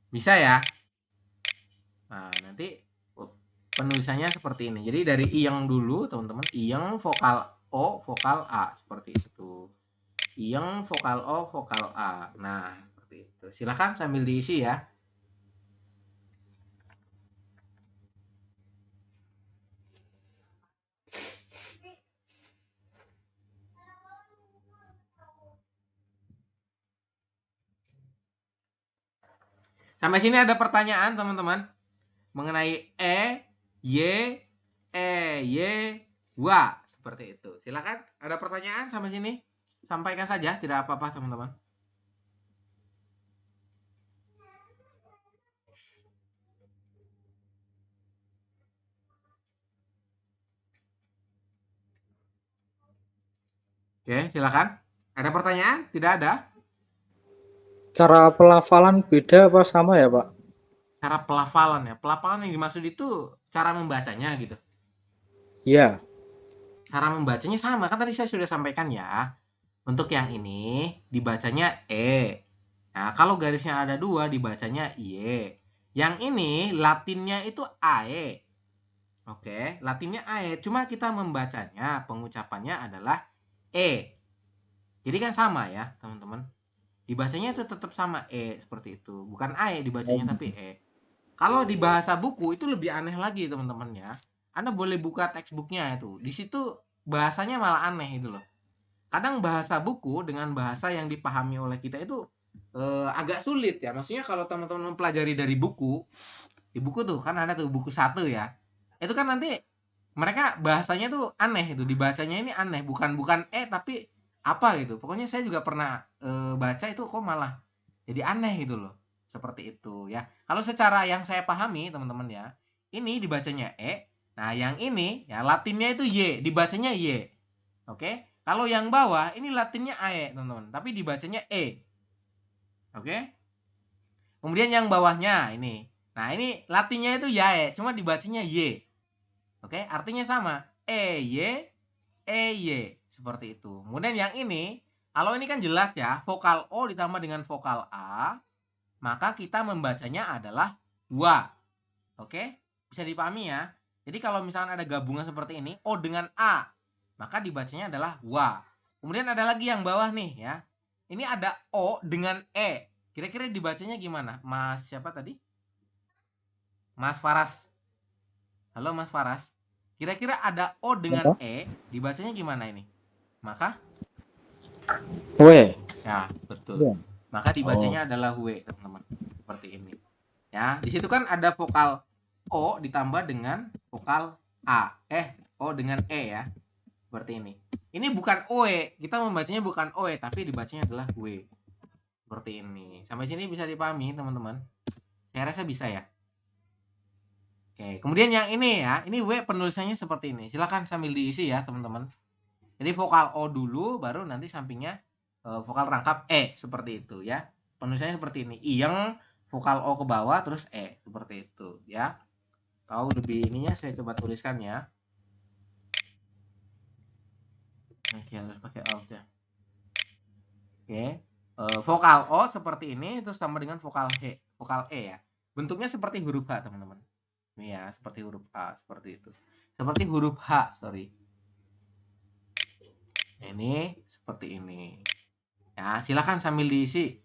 Bisa ya? Nah, nanti penulisannya seperti ini. Jadi dari iyang dulu, teman-teman. Iyang vokal O, vokal A seperti itu. Iyang vokal O, vokal A. Nah, seperti itu. Silakan sambil diisi ya. Sampai sini ada pertanyaan, teman-teman, mengenai Y, wa. Seperti itu. Silakan, ada pertanyaan sampai sini? Sampaikan saja, tidak apa-apa, teman-teman. Oke, silakan. Ada pertanyaan? Tidak ada? Cara pelafalan beda apa sama ya, Pak? Cara pelafalan ya. Pelafalan yang dimaksud itu cara membacanya gitu. Iya. Cara membacanya sama, kan tadi saya sudah sampaikan ya. Untuk yang ini dibacanya Nah, kalau garisnya ada 2 dibacanya Y. Yang ini latinnya itu AE. Oke, latinnya AE. Cuma kita membacanya, pengucapannya adalah E. Jadi kan sama ya, teman-teman. Dibacanya itu tetap sama seperti itu. Bukan AE dibacanya tapi E. Kalau di bahasa buku itu lebih aneh lagi, teman-teman ya. Anda boleh buka textbooknya itu. Di situ bahasanya malah aneh itu loh. Kadang bahasa buku dengan bahasa yang dipahami oleh kita itu agak sulit ya. Maksudnya kalau teman-teman mempelajari dari buku, di buku tuh kan ada tuh buku 1 ya. Itu kan nanti mereka bahasanya tuh aneh itu, dibacanya ini aneh, bukan tapi apa gitu. Pokoknya saya juga pernah baca itu kok malah jadi aneh gitu loh. Seperti itu ya. Kalau secara yang saya pahami teman-teman ya, ini dibacanya E. Nah, yang ini ya latinnya itu Y, dibacanya Y. Oke? Kalau yang bawah ini latinnya AE, teman-teman, tapi dibacanya E. Oke? Kemudian yang bawahnya ini. Nah, ini latinnya itu YAE, cuma dibacanya Y. Oke? Artinya sama. EY, EY. Seperti itu. Kemudian yang ini, kalau ini kan jelas ya, vokal O ditambah dengan vokal A, maka kita membacanya adalah wa. Oke? Bisa dipahami ya. Jadi kalau misalkan ada gabungan seperti ini, O dengan A, maka dibacanya adalah wa. Kemudian ada lagi yang bawah nih ya. Ini ada O dengan E. Kira-kira dibacanya gimana? Mas siapa tadi? Mas Faras. Halo Mas Faras. Kira-kira ada O dengan E, dibacanya gimana ini? Maka? W. Ya, betul. Maka dibacanya adalah W, teman-teman. Seperti ini. Ya, di situ kan ada vokal O ditambah dengan vokal A. O dengan E ya. Seperti ini. Ini bukan OE, kita membacanya bukan OE, tapi dibacanya adalah W. Seperti ini. Sampai sini bisa dipahami, teman-teman? Saya rasa bisa ya. Oke, kemudian yang ini ya, ini W penulisannya seperti ini. Silakan sambil diisi ya, teman-teman. Jadi vokal O dulu, baru nanti sampingnya vokal rangkap E, seperti itu ya. Penulisannya seperti ini. Iyeng, vokal O ke bawah, terus E, seperti itu ya. Tahu lebih ininya, saya coba tuliskan ya. Oke, harus pakai alt ya. Oke, vokal O seperti ini, terus tambah dengan vokal E ya. Bentuknya seperti huruf H, teman-teman. Ini ya, seperti huruf A, seperti itu. Seperti huruf H, sorry. Ini seperti ini. Ya, silakan sambil diisi.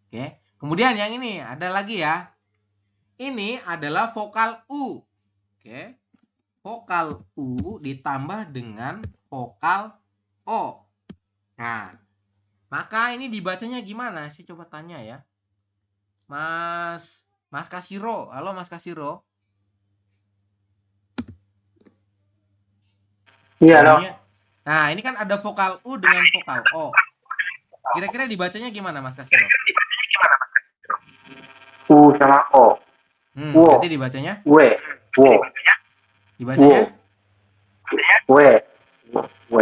Oke. Kemudian yang ini ada lagi ya. Ini adalah vokal U. Oke. Vokal U ditambah dengan vokal O. Nah, maka ini dibacanya gimana sih? Coba tanya ya. Mas Kasiro. Halo Mas Kasiro. Iya, halo. Nah, ini kan ada vokal U dengan vokal O. Kira-kira dibacanya gimana Mas Kasiro? U sama O. Berarti dibacanya? W. Wo. Dibacanya? W. W.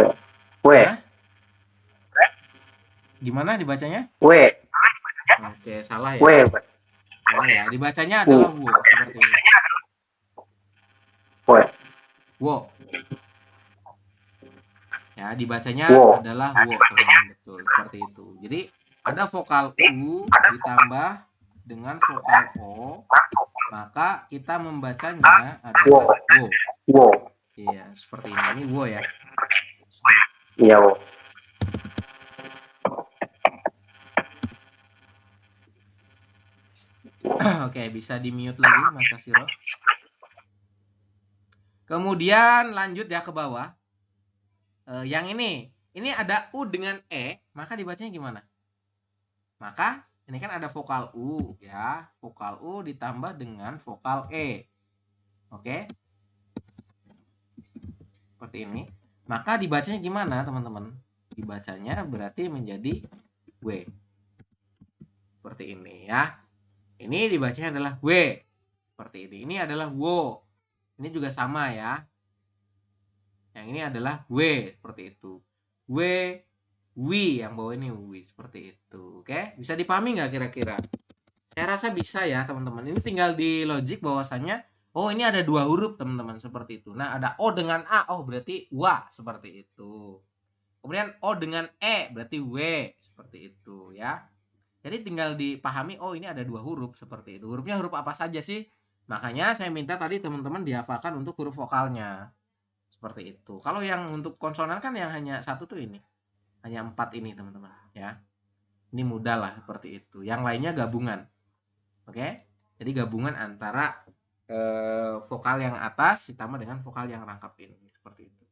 Hah? Gimana dibacanya? W. Oke, salah ya. W. Salah ya. Dibacanya adalah wo, seperti ini. W. Wo. Ya, dibacanya Wo. adalah wo, teman-teman. Betul, seperti itu. Jadi ada vokal U ditambah dengan vokal O, maka kita membacanya adalah wo. Wo. Iya, seperti ini. Ini wo ya. Iya, wo. Oke, bisa di-mute lagi Mas Kasiro. Kemudian lanjut ya ke bawah. Yang ini ada U dengan E, maka dibacanya gimana? Maka ini kan ada vokal U ya, vokal U ditambah dengan vokal E. Oke. Seperti ini. Maka dibacanya gimana, teman-teman? Dibacanya berarti menjadi W. Seperti ini ya. Ini dibacanya adalah W. Seperti ini. Ini adalah wo. Ini juga sama ya. Yang ini adalah W. Seperti itu. W, wi. Yang bawah ini wi. Seperti itu. Oke. Bisa dipahami nggak kira-kira? Saya rasa bisa ya, teman-teman. Ini tinggal di logic bahwasannya, oh ini ada dua huruf, teman-teman. Seperti itu. Nah, ada O dengan A. Oh, berarti wa. Seperti itu. Kemudian O dengan E. Berarti W. Seperti itu ya. Jadi tinggal dipahami, oh ini ada dua huruf seperti itu. Hurufnya huruf apa saja sih? Makanya saya minta tadi teman-teman dihafalkan untuk huruf vokalnya. Seperti itu. Kalau yang untuk konsonan kan yang hanya satu tuh ini. Hanya 4 ini teman-teman. Ya. Ini mudah lah seperti itu. Yang lainnya gabungan. Oke? Jadi gabungan antara vokal yang atas ditambah dengan vokal yang rangkap ini. Seperti itu.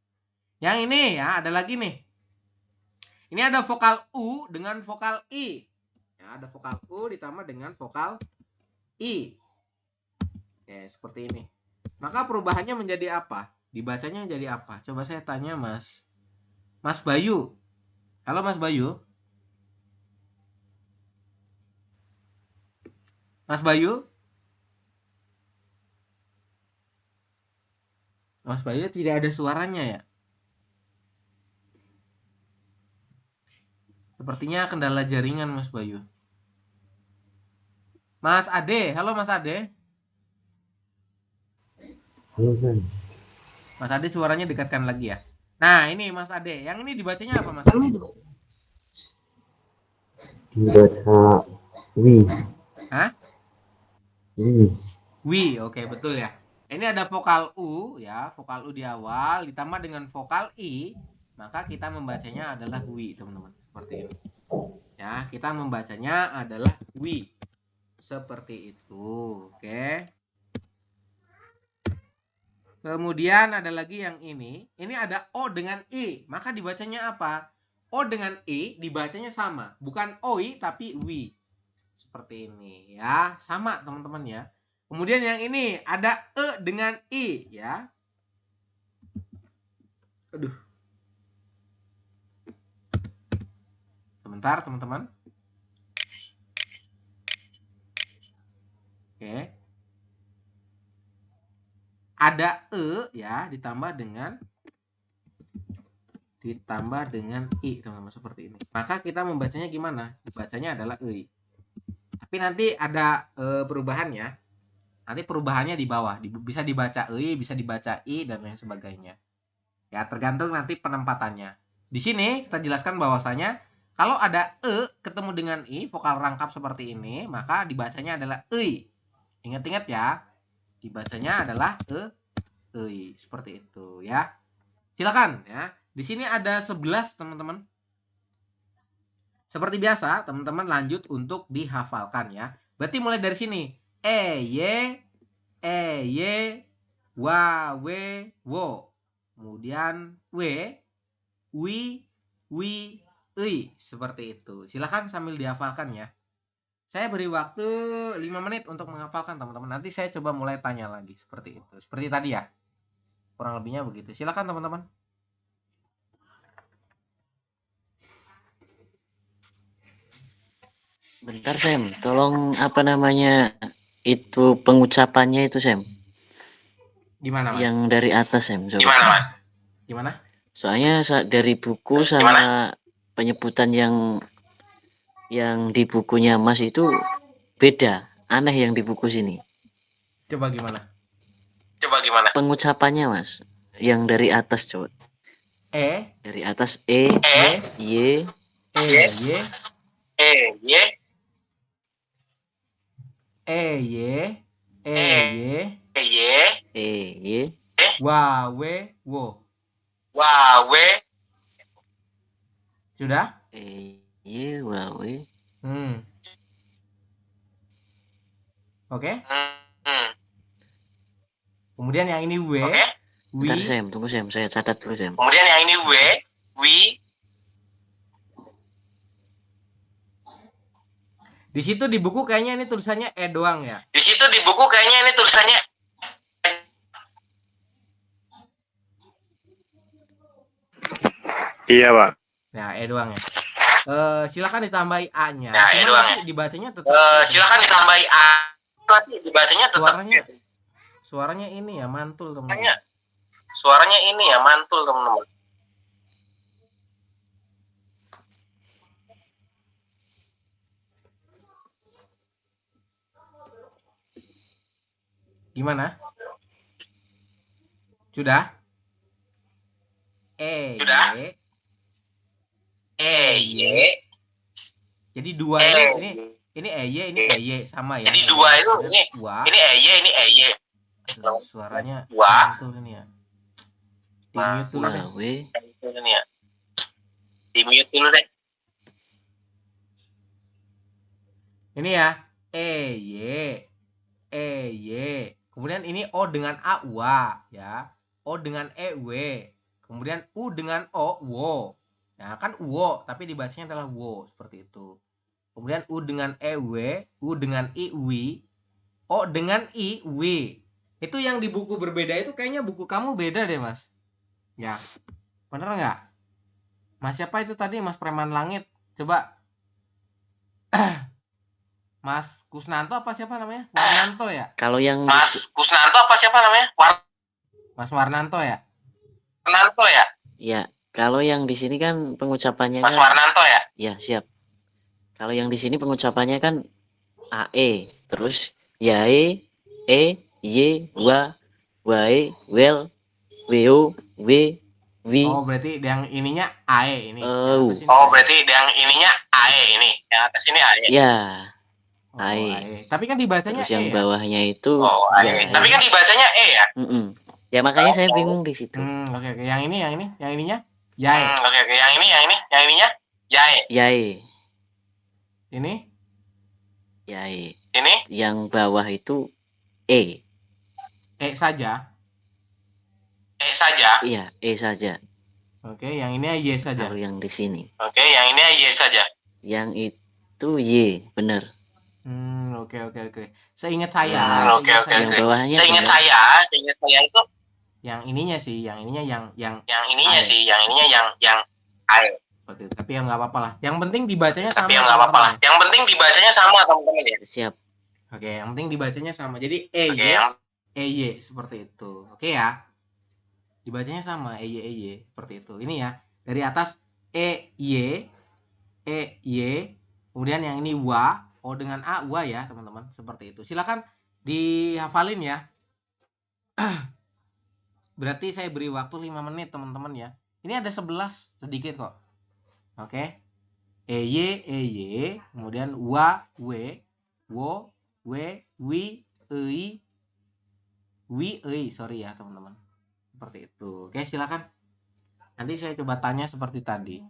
Yang ini ya, ada lagi nih. Ini ada vokal U dengan vokal I. Ya, ada vokal U ditambah dengan vokal I. Ya, seperti ini. Maka perubahannya menjadi apa? Dibacanya jadi apa? Coba saya tanya Mas Bayu. Halo Mas Bayu. Mas Bayu? Mas Bayu tidak ada suaranya ya? Sepertinya kendala jaringan Mas Bayu. Mas Ade, halo Mas Ade. Halo, Sam. Mas Ade suaranya dekatkan lagi ya. Nah, ini Mas Ade. Yang ini dibacanya apa Mas Ade? Dibaca wi. Hah? Wi. Wi, oke betul ya. Ini ada vokal U ya, vokal U di awal ditambah dengan vokal I, maka kita membacanya adalah wi, teman-teman. Seperti ini. Ya, kita membacanya adalah wi. Seperti itu, oke. Kemudian ada lagi yang ini. Ini ada O dengan I, maka dibacanya apa? O dengan I dibacanya sama, bukan OI tapi wi. Seperti ini ya, sama teman-teman ya. Kemudian yang ini ada E dengan I ya. Aduh. Sebentar teman-teman. Oke. Ada E ya ditambah dengan I teman-teman, seperti ini. Maka kita membacanya gimana? Bacanya adalah I. Tapi nanti ada perubahan ya. Nanti perubahannya di bawah, bisa dibaca I, bisa dibaca I, dan lain sebagainya. Ya, tergantung nanti penempatannya. Di sini kita jelaskan bahwasanya kalau ada E ketemu dengan I, vokal rangkap seperti ini, maka dibacanya adalah I. Ingat-ingat ya, dibacanya adalah I. Seperti itu ya. Silakan ya. Di sini ada 11 teman-teman. Seperti biasa, teman-teman lanjut untuk dihafalkan ya. Berarti mulai dari sini. Y, wa, we, wo. Kemudian wi, i. Seperti itu. Silahkan sambil dihafalkan ya. Saya beri waktu 5 menit untuk menghafalkan teman-teman. Nanti saya coba mulai tanya lagi. Seperti itu. Seperti tadi ya. Kurang lebihnya begitu. Silahkan teman-teman. Bentar Sam, tolong itu pengucapannya itu Sam. Gimana Mas? Yang dari atas Sam, coba. Gimana Mas? Gimana? Soalnya dari buku sama penyebutan yang di bukunya Mas itu beda, aneh yang di buku sini. Coba gimana? Pengucapannya Mas, yang dari atas coba. Dari atas Y, wa, we, wo. Sudah? wa, we. Oke. Kemudian yang ini W. Bentar Sam, tunggu Sam, saya catat dulu Sam. Kemudian yang ini wi. Di situ di buku kayaknya ini tulisannya E doang ya. Iya, Pak. Nah, E doang ya. Silakan ditambahi A-nya. Dibacanya tetap. Suaranya ini ya mantul teman-teman. Gimana? Sudah? Jadi dua ini EY sama ya. Jadi dua itu ini EY. Suaranya mantul ini ya. Di mute dulu deh. Ini ya. EY. Kemudian ini O dengan A wa ya. O dengan EW. Kemudian U dengan O, wo. Nah, kan wo, tapi dibacanya adalah wo, seperti itu. Kemudian U dengan EW, U dengan I, wi, O dengan I, wi. Itu yang di buku berbeda itu kayaknya buku kamu beda deh, Mas. Ya, bener nggak? Mas siapa itu tadi? Mas Preman Langit. Coba. Mas Kusnanto apa siapa namanya? Warnanto ya? Kalau yang Mas Kusnanto apa siapa namanya? Mas Warnanto ya? Warnanto ya? ya, kalau yang di sini kan pengucapannya Mas kan Warnanto ya? ya siap. Kalau yang di sini pengucapannya kan AE, terus yae, y, wa, wae, wel, weo, we, wi, Oh, berarti yang ininya AE ini. Yang au. atas ini oh, berarti yang ininya AE ini. Yang atas ini AE. Ya, Oh, AE. AE. Tapi kan dibacanya Terus yang E ya? bawahnya itu Oh, ya. AE. Tapi kan dibacanya E ya? Ya makanya saya bingung di situ. Oke, oke. Yang ininya Yae. Oke, oke. Yang ininya Yae. Yae, Ini? yae. Ini? Yang bawah itu E. E saja. E saja. Iya, E saja. Oke, yang ini Y saja. Kalau yang di sini. Oke, yang ini Y saja. Yang itu Y, benar. Oke, oke, oke. Seingat saya, Oke. Yang bawahnya seingat benar. saya itu yang ininya sih, yang ininya yang ininya sih, yang ininya yang AE. Seperti itu. Tapi ya nggak apa-apa lah. Yang penting dibacanya sama. Tapi ya nggak apa-apa lah. Yang penting dibacanya sama, teman-teman ya. Siap. Oke, yang penting dibacanya sama. Jadi EY, EY seperti itu. Oke ya. Dibacanya sama EY, EY seperti itu. Ini ya. Dari atas EY, EY, kemudian yang ini wa, O dengan A, wa ya, teman-teman. Seperti itu. Silakan dihafalin ya. Berarti saya beri waktu 5 menit, teman-teman ya. Ini ada 11 sedikit kok. Oke. EY, kemudian wa, we, wo, we, wi, ei, sorry ya teman-teman. Seperti itu. Oke, silakan. Nanti saya coba tanya seperti tadi.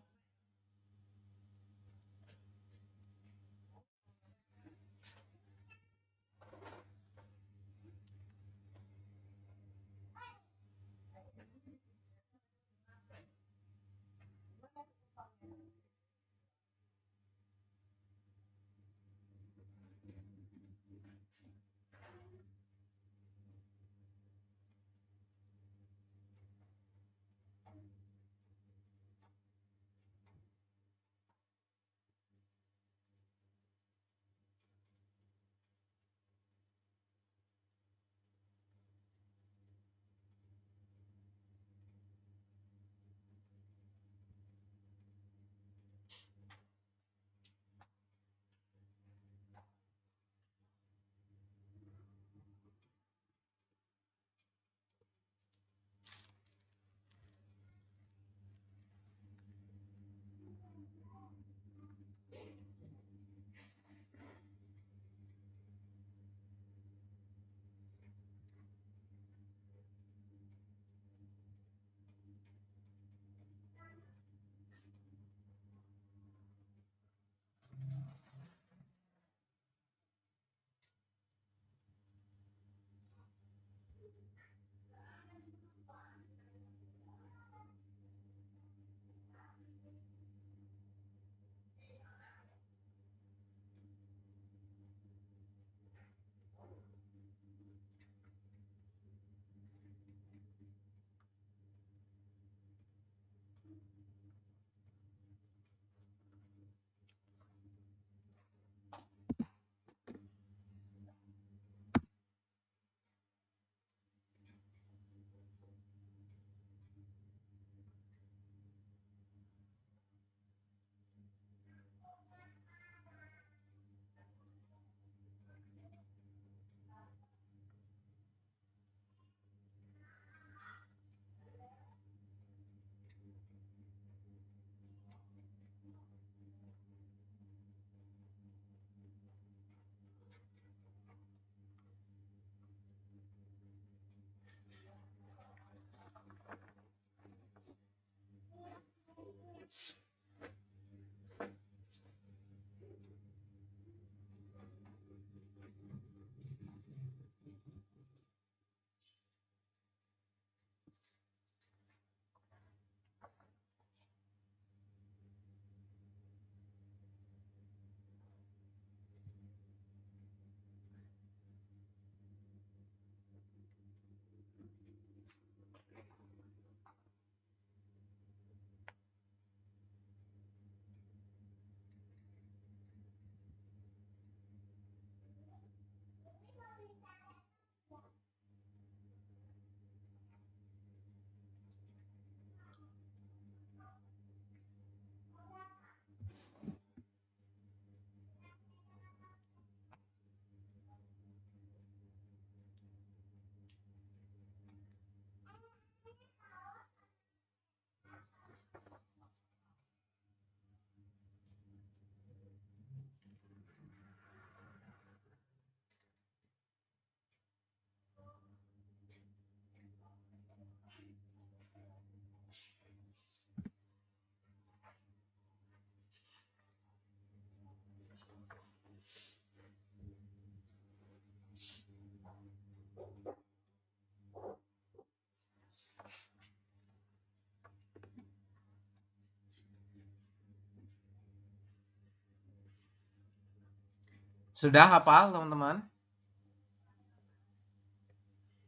Sudah hafal, teman-teman?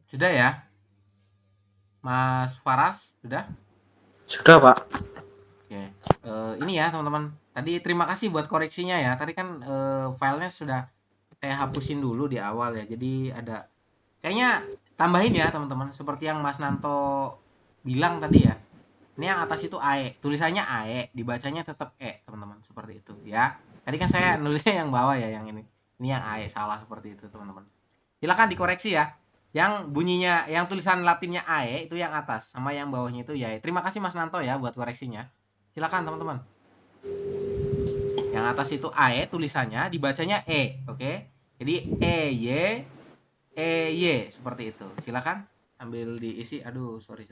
Sudah ya? Mas Faras, sudah? Sudah, Pak. Oke. Ini ya, teman-teman. Tadi terima kasih buat koreksinya ya. Tadi kan filenya sudah saya hapusin dulu di awal ya. Jadi ada kayaknya tambahin ya, teman-teman. Seperti yang Mas Nanto bilang tadi ya. Ini yang atas itu AE, tulisannya AE, dibacanya tetap E, teman-teman. Seperti itu ya. Tadi kan saya nulisnya yang bawah ya, yang ini. Ini yang AE, salah seperti itu, teman-teman. Silakan dikoreksi ya. Yang bunyinya, yang tulisan latinnya AE itu yang atas, sama yang bawahnya itu YAE. Terima kasih Mas Nanto ya buat koreksinya. Silakan teman-teman. Yang atas itu AE tulisannya, dibacanya E, oke? Jadi EY seperti itu. Silakan ambil diisi. Aduh, sorry.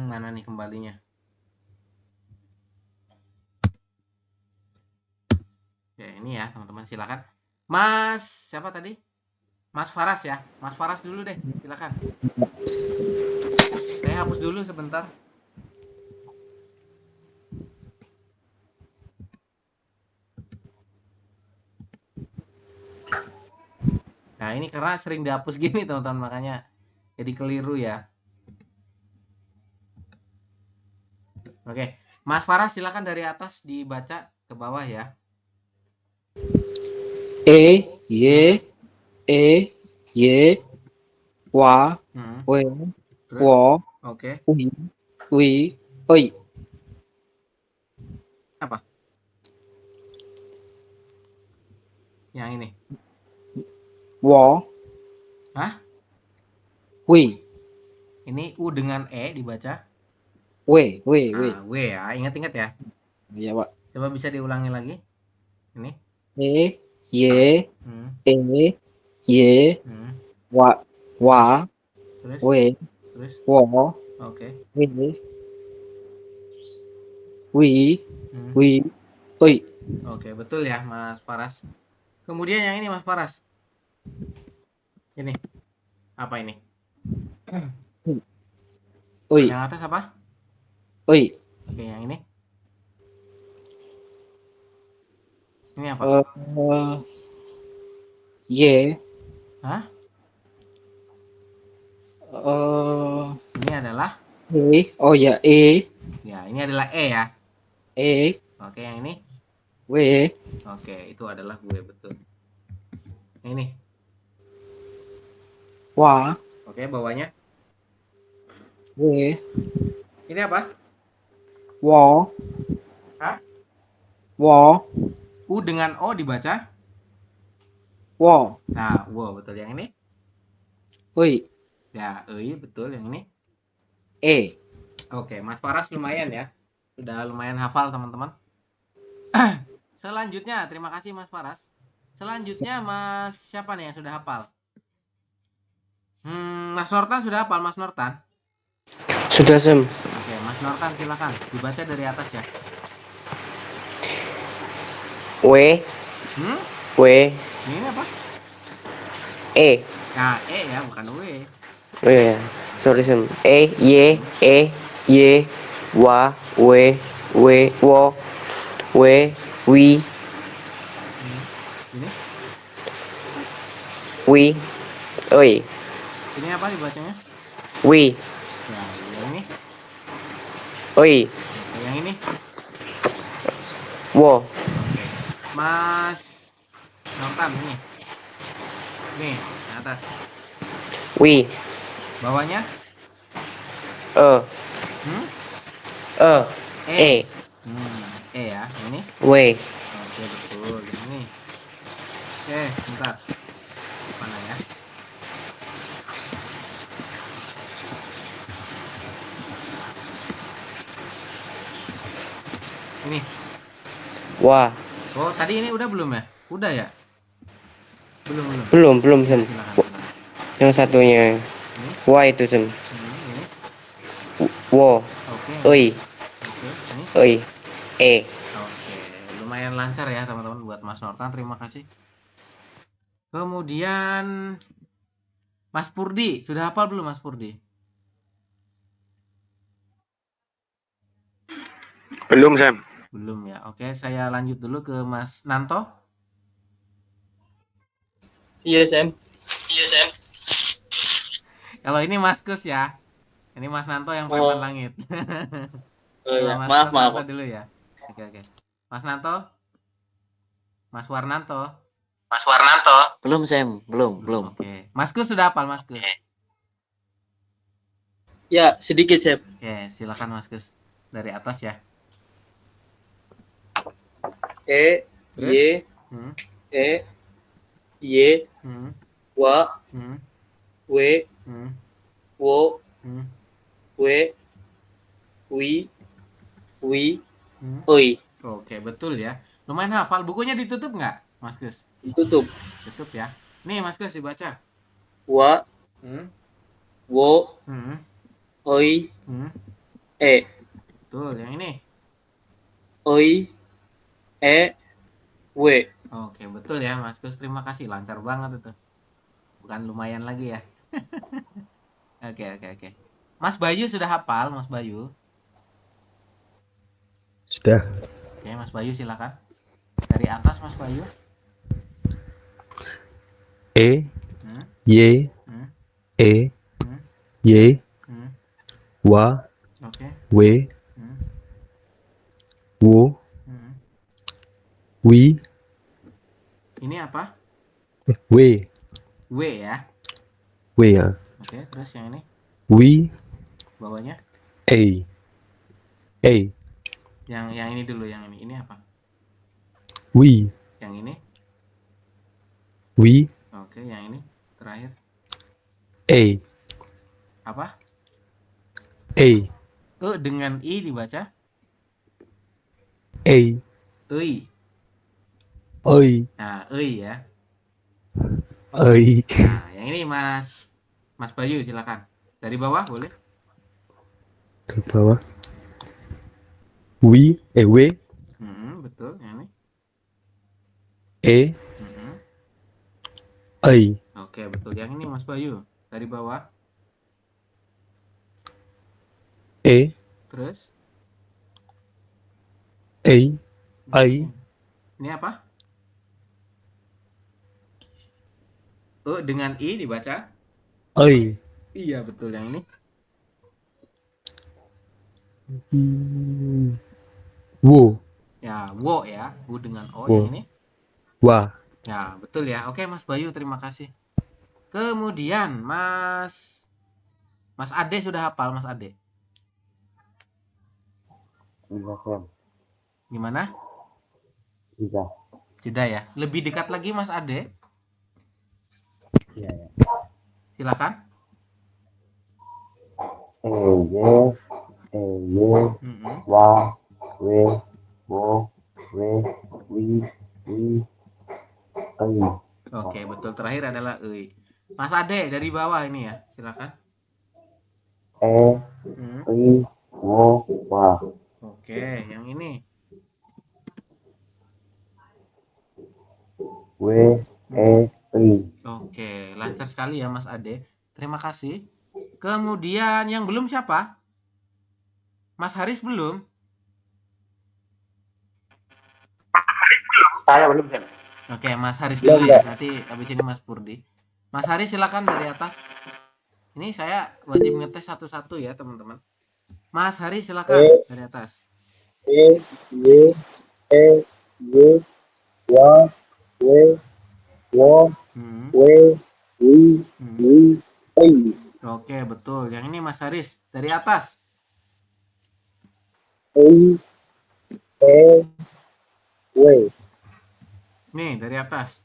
Mana nih kembalinya? Oke, ini ya teman-teman, silakan. Mas siapa tadi? Mas Faras ya. Mas Faras dulu deh, silakan. Saya hapus dulu sebentar. Nah, ini karena sering dihapus gini teman-teman, makanya jadi keliru ya. Oke, Mas Faras silakan dari atas dibaca ke bawah ya. Y, wa, we, Terus? wo, Oke. wi, oi. Apa? Yang ini. Wo, Hah? wi, Ini U dengan E dibaca. we. Nah, W ya. Ingat-ingat ya. Iya, Pak. Coba bisa diulangi lagi. Ini. Y, Hmm. Y, wa, Terus? we, Terus? wo, Oke. wi, oi. Oke, betul ya Mas Faras. Kemudian yang ini Mas Faras. Ini. Apa ini? Oi. Yang atas apa? Oi. Oke, yang ini. Ini apa? Y. Hah? Ini adalah E. Oh ya, E. ya, ini adalah E ya. E. Oke, yang ini. W. Oke, itu adalah gue, betul. Yang ini. Wa. Oke, bawahnya. W. Ini apa? Wo. Hah? Wo. U dengan O dibaca. Wo. Nah, wow, betul. Yang ini. Oi. Ya, betul. Yang ini. E. Oke, Mas Faras lumayan ya. Sudah lumayan hafal, teman-teman. Selanjutnya, terima kasih Mas Faras. Selanjutnya Mas siapa nih yang sudah hafal? Mas Nortan sudah hafal, Mas Nortan? Sudah, Sam. Oke, Mas Nortan silakan dibaca dari atas ya. W. W. Ini apa? E. Nah, E ya, bukan W. Oh iya, sorry, Sam. Y, wa, wo, wi. Ini? Wi. Oi. Ini apa dibacanya? Wi. Ya, yang ini. Oi. Oke, yang ini. Wo. Oke. Mas Nortan ini. Nih, yang atas. Wi. Bawahnya? E. E ya, ini. W. Oke, betul. Ini. Oke, bentar. Mana ya? Ini. Wa. Oh, tadi ini udah belum ya? Udah ya? Belum, Sam. Silakan. Yang satunya. Ini. Wa itu, Sam. Ini. Wo. Oke. Oi. Oke, ini. Oi. E. Oke, lumayan lancar ya teman-teman buat Mas Nortan, terima kasih. Kemudian Mas Purdi, sudah hafal belum Mas Purdi? Belum, Sam. Belum ya. Oke, saya lanjut dulu ke Mas Nanto. Iya, Sam. Kalau ini Mas Kus ya. Ini Mas Nanto yang preman langit. Oh Kalau ya, Mas maaf. Nanto dulu ya. Oke. Mas Nanto, Mas Warnanto. Belum, Sam. Belum. Oke. Mas Kus sudah hafal, Mas Kus? Ya, sedikit, Sam. Oke, silakan Mas Kus. Dari atas ya. E, Terus? Y, Hmm, E, Y, hmm, Wa, hmm, W, hmm, Wo, hmm, W, Wi, Wi, hmm. Oi. Oke, betul ya. Lumayan hafal. Bukunya ditutup nggak, Mas Kus? Ditutup. Tutup ya. Nih, Mas Kus dibaca. Wa, Hmm, Wo, hmm, Oi, hmm. E. Betul, yang ini. Oi, E, W. Oke, betul ya, Mas Kus. Terima kasih, lancar banget itu. Bukan lumayan lagi ya. Oke. Mas Bayu sudah hafal, Mas Bayu? Sudah. Oke, Mas Bayu silakan. Dari atas, Mas Bayu. E, Hmm, Y, hmm, E, hmm, Y, hmm. Wa, Oke. W, Hmm, Wo, hmm. Wi, Ini apa? W, W ya. W ya. Oke, terus yang ini Wi, bawahnya. A, A, Yang ini dulu, yang ini. Ini apa? Wi, Yang ini. Wi, Oke, yang ini terakhir. A, Apa? A, Dengan I dibaca A, Ei. Oi, Nah, Ei ya. Oi. Nah, yang ini Mas Bayu silakan. Dari bawah boleh? Ke bawah. W, Betul, yang ini. E, Mm-mm. A, Oke, betul. Yang ini Mas Bayu. Dari bawah. E, Terus A, A, ini apa? Dengan I dibaca? Oi. Iya, betul yang ini. Wo, Ya, wo ya. Wo dengan O Wo. yang ini. Wa, Ya, betul ya. Oke, Mas Bayu, terima kasih. Kemudian Mas Ade sudah hafal, Mas Ade? Bisa, Sam. Gimana? Bisa. Tidak ya. Lebih dekat lagi Mas Ade. Iya. Silakan. E, Y, Wa, W, Wo, W, Wi, Oi. Oke, betul. Terakhir adalah Ei. Mas Ade dari bawah ini ya. Silakan. E, I, Wo, Wa. Oke, yang ini. W, E, I. Oke, lancar sekali ya Mas Ade. Terima kasih. Kemudian yang belum siapa? Mas Haris belum? Saya belum, Sam. Oke, Mas Haris dulu ya. Nanti habis ini Mas Purdi. Mas Haris silakan dari atas. Ini saya wajib ngetes satu-satu ya, teman-teman. Mas Haris silakan dari atas. E, Y, E, Y, Wa, W, Wo, Hmm, W, Wi, hmm. Oi. Oke, betul. Yang ini Mas Haris dari atas. I, E, W. Nih, dari atas.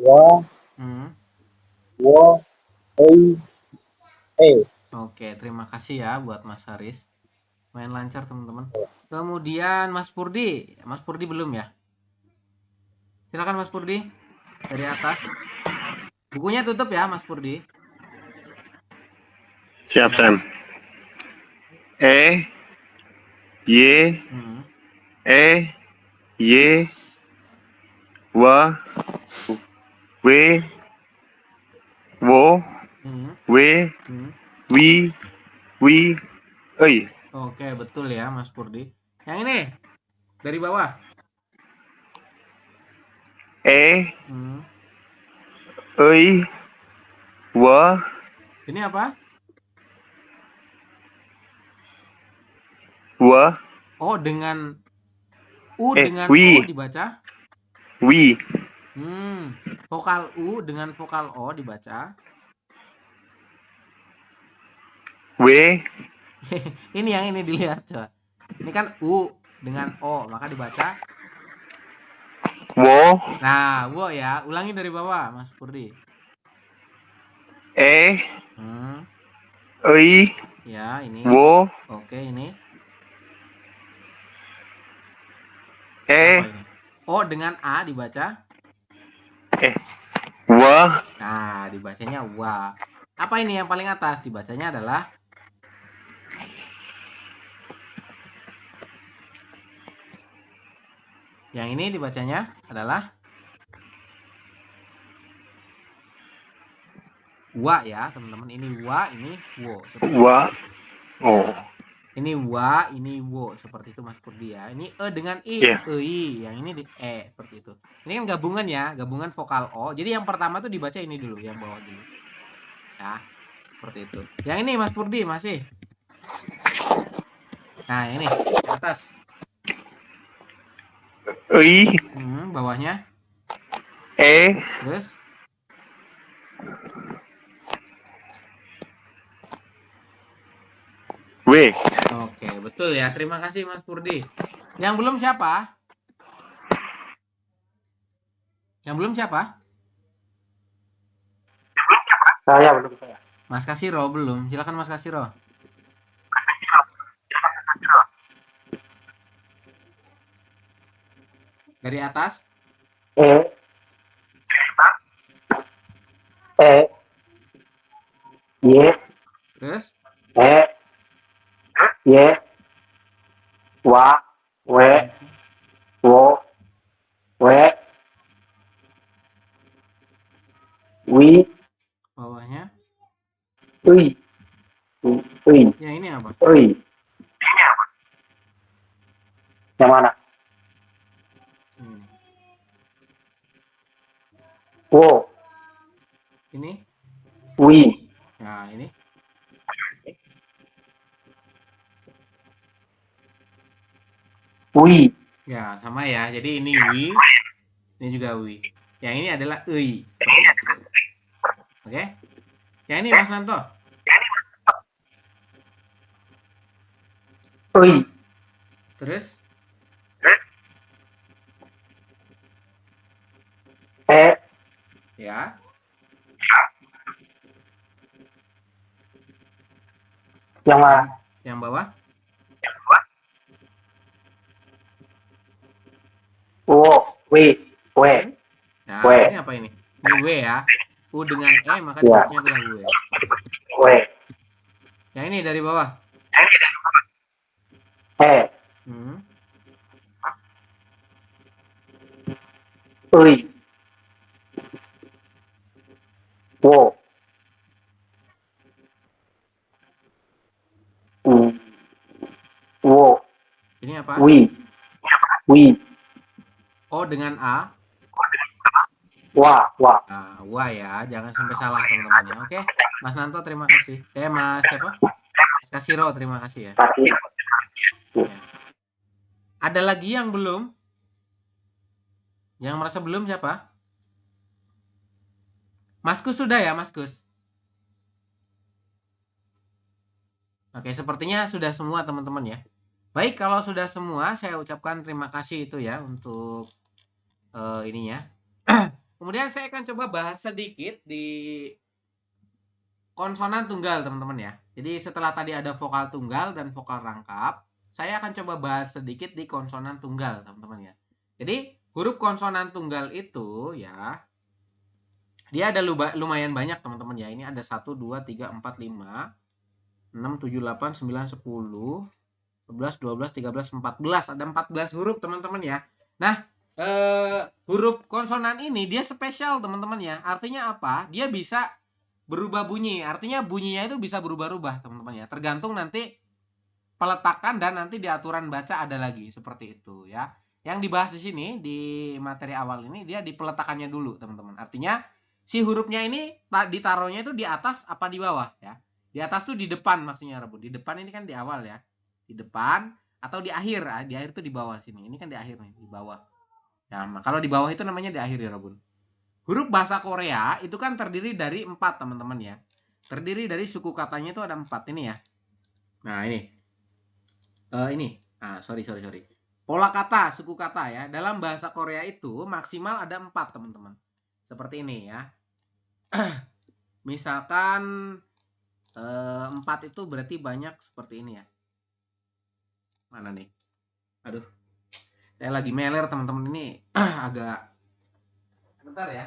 Wa, Hmm. Wo, Oi, E. Oke, terima kasih ya buat Mas Haris. Main lancar, teman-teman. Kemudian Mas Purdi. Mas Purdi belum ya? Silakan Mas Purdi dari atas. Bukunya tutup ya, Mas Purdi. Siap, Sam. E, Y, E, Y, Wa, W, Wo, W, Wi, Oi. Oke, betul ya, Mas Purdi. Yang ini dari bawah. E, ơi, wo, Ini apa? wo, O dengan U dengan wi, O dibaca. wi, Vokal U dengan vokal O dibaca. we, Ini yang ini dilihat coba. Ini kan U dengan O, maka dibaca wo, nah, wo ya. Ulangi dari bawah, Mas Purdi. ơi, Ya, ini. wo, Oke, ini. e, Apa ini? O dengan A dibaca. wo, Nah, dibacanya wa. Apa ini yang paling atas? Dibacanya adalah yang ini dibacanya adalah wa ya, teman-teman. Ini wa, ini wo. wa, oh, Ini wa, ini wo. Seperti itu Mas Purdi ya. Ini e dengan i, Iya. ei. Yang ini di e, seperti itu. Ini kan gabungan ya, gabungan vokal O. Jadi yang pertama tuh dibaca ini dulu, yang bawah dulu. Ya, seperti itu. Yang ini Mas Purdi masih. Nah, ini atas. ơi, Bawahnya. e, Terus we, oke, betul ya. Terima kasih Mas Purdi. Yang belum siapa? Yang belum siapa? Saya belum saya. Mas Kasiro belum. Silakan Mas Kasiro. Dari atas. E, Y, Terus Y, wa, we, wo, we, wi, bawahnya. ui, Ya ini apa? ui. Yang mana? Ini. Wo, Ini. wi, Nah, ini. wi. Ya, sama ya. Jadi ini wi. Ini juga wi. Yang ini adalah ei. Oke? Yang ini Mas Nanto. Ui, Terus e, ya. yang mana? Yang bawah. Wo, wi, we. Nah, W. ini apa ini? Ini W ya. U dengan E maka dibacanya adalah W. We, Yang ini dari bawah. e, ui, wo, wo, Ini apa? wi, O dengan A. wa, Nah, wa ya. Jangan sampai salah teman-teman ya. Oke. Mas Nanto terima kasih. Mas siapa? Mas Kasiro terima kasih ya. kasih. Ya. Ada lagi yang belum? Yang merasa belum siapa? Mas Kus sudah ya, Mas Kus? Oke, sepertinya sudah semua teman-teman ya. Baik, kalau sudah semua, saya ucapkan terima kasih itu ya untuk ininya. Kemudian saya akan coba bahas sedikit di konsonan tunggal teman-teman ya. Jadi setelah tadi ada vokal tunggal dan vokal rangkap, saya akan coba bahas sedikit di konsonan tunggal teman-teman ya. Jadi huruf konsonan tunggal itu ya, dia ada lumayan banyak teman-teman ya. Ini ada 1, 2, 3, 4, 5, 6, 7, 8, 9, 10, 11, 12, 13, 14. Ada 14 huruf teman-teman ya. Nah, huruf konsonan ini dia spesial teman-teman ya. Artinya apa? Dia bisa berubah bunyi. Artinya bunyinya itu bisa berubah-ubah teman-teman ya. Tergantung nanti peletakan dan nanti di aturan baca ada lagi seperti itu ya. Yang dibahas di sini di materi awal ini dia di peletakannya dulu teman-teman. Artinya si hurufnya ini ditaruhnya itu di atas apa di bawah ya. Di atas tuh di depan maksudnya Rebun. Di depan ini kan di awal ya. Di depan atau di akhir. Di akhir tuh di bawah sini. Ini kan di akhir nih, di bawah. Nah, kalau di bawah itu namanya di akhir ya Rebun. Huruf bahasa Korea itu kan terdiri dari 4 teman-teman ya. Terdiri dari suku katanya itu ada 4 ini ya. Nah, ini. Sorry. Pola kata, suku kata ya. Dalam bahasa Korea itu maksimal ada 4 teman-teman. Seperti ini ya. Misalkan 4 itu berarti banyak seperti ini ya. Mana nih? Aduh. Saya lagi meler teman-teman ini agak bentar ya.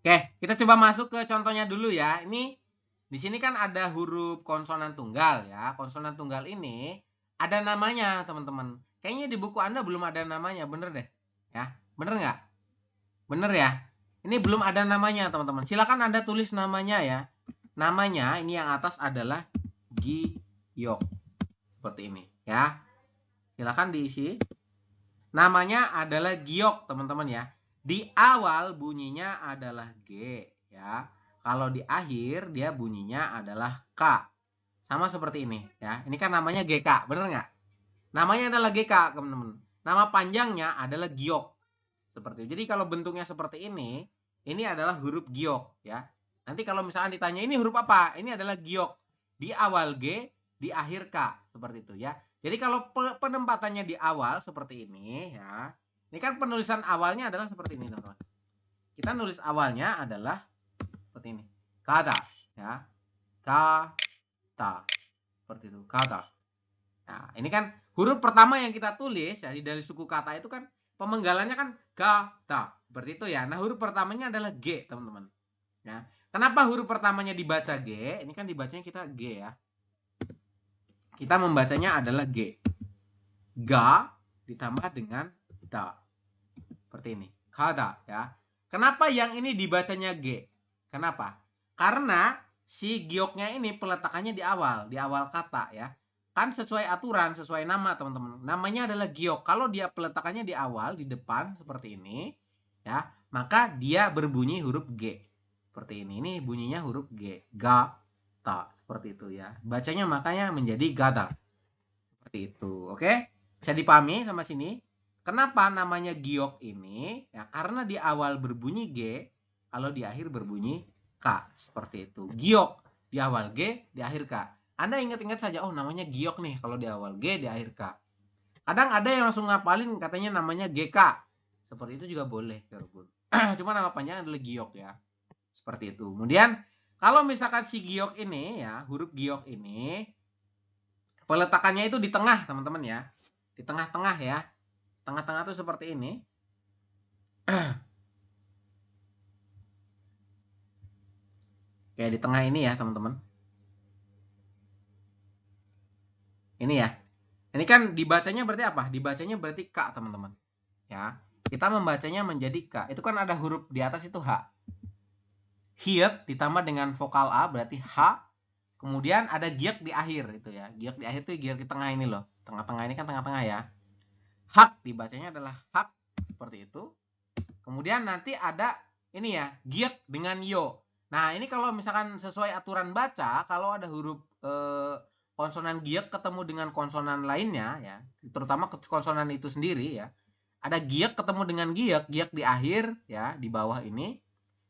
Oke, kita coba masuk ke contohnya dulu ya. Ini di sini kan ada huruf konsonan tunggal ya. Konsonan tunggal ini ada namanya, teman-teman. Kayaknya di buku Anda belum ada namanya, bener deh. Ya, bener nggak? Bener ya? Ini belum ada namanya, teman-teman. Silakan Anda tulis namanya ya. Namanya ini yang atas adalah Giok. Seperti ini ya. Silakan diisi. Namanya adalah Giok, teman-teman ya. Di awal bunyinya adalah G ya. Kalau di akhir dia bunyinya adalah K. Sama seperti ini ya. Ini kan namanya GK, bener nggak? Namanya adalah GK, teman-teman. Nama panjangnya adalah Giok. Seperti itu. Jadi kalau bentuknya seperti ini adalah huruf Giok ya. Nanti kalau misalnya ditanya ini huruf apa? Ini adalah Giok. Di awal G, di akhir K. Seperti itu ya. Jadi kalau penempatannya di awal seperti ini ya. Ini kan penulisan awalnya adalah seperti ini, teman-teman. Kita nulis awalnya adalah seperti ini. Kata ya. Kata. Seperti itu, kata. Nah, ini kan huruf pertama yang kita tulis ya dari suku kata itu kan pemenggalannya kan kata. Seperti itu ya. Nah, huruf pertamanya adalah G, teman-teman. Ya. Kenapa huruf pertamanya dibaca G? Ini kan dibacanya kita G ya. Kita membacanya adalah G. Ga ditambah dengan da. Seperti ini. Kada ya. Kenapa yang ini dibacanya G? Kenapa? Karena si gioknya ini peletakannya di awal kata ya. Kan sesuai aturan, sesuai nama, teman-teman. Namanya adalah giok. Kalau dia peletakannya di awal, di depan seperti ini ya, maka dia berbunyi huruf G. Seperti ini. Ini bunyinya huruf G. Ga, ta. Seperti itu ya. Bacanya makanya menjadi gada. Seperti itu. Oke? Bisa dipahami sama sini? Kenapa namanya giok ini? Ya, karena di awal berbunyi G, kalau di akhir berbunyi K. Seperti itu. Giok di awal G, di akhir K. Anda ingat-ingat saja, oh namanya giok nih kalau di awal G, di akhir K. Kadang ada yang langsung ngapalin katanya namanya GK. Seperti itu juga boleh, cuma nama panjang adalah giok ya. Seperti itu. Kemudian kalau misalkan si giok ini ya, huruf giok ini peletakannya itu di tengah, teman-teman ya. Di tengah-tengah ya. Tengah-tengah itu seperti ini. Kayak di tengah ini ya, teman-teman. Ini ya. Ini kan dibacanya berarti apa? Dibacanya berarti K, teman-teman. Ya. Kita membacanya menjadi K. Itu kan ada huruf di atas itu H. Hiet ditambah dengan vokal A berarti H. Kemudian ada giek di akhir itu ya. Giek di akhir itu giek di tengah ini loh. Tengah-tengah ini kan tengah-tengah ya. Hak dibacanya adalah hak seperti itu. Kemudian nanti ada ini ya, giek dengan yo. Nah, ini kalau misalkan sesuai aturan baca, kalau ada huruf konsonan giek ketemu dengan konsonan lainnya ya, terutama konsonan itu sendiri ya. Ada giek ketemu dengan giek, giek di akhir ya, di bawah ini.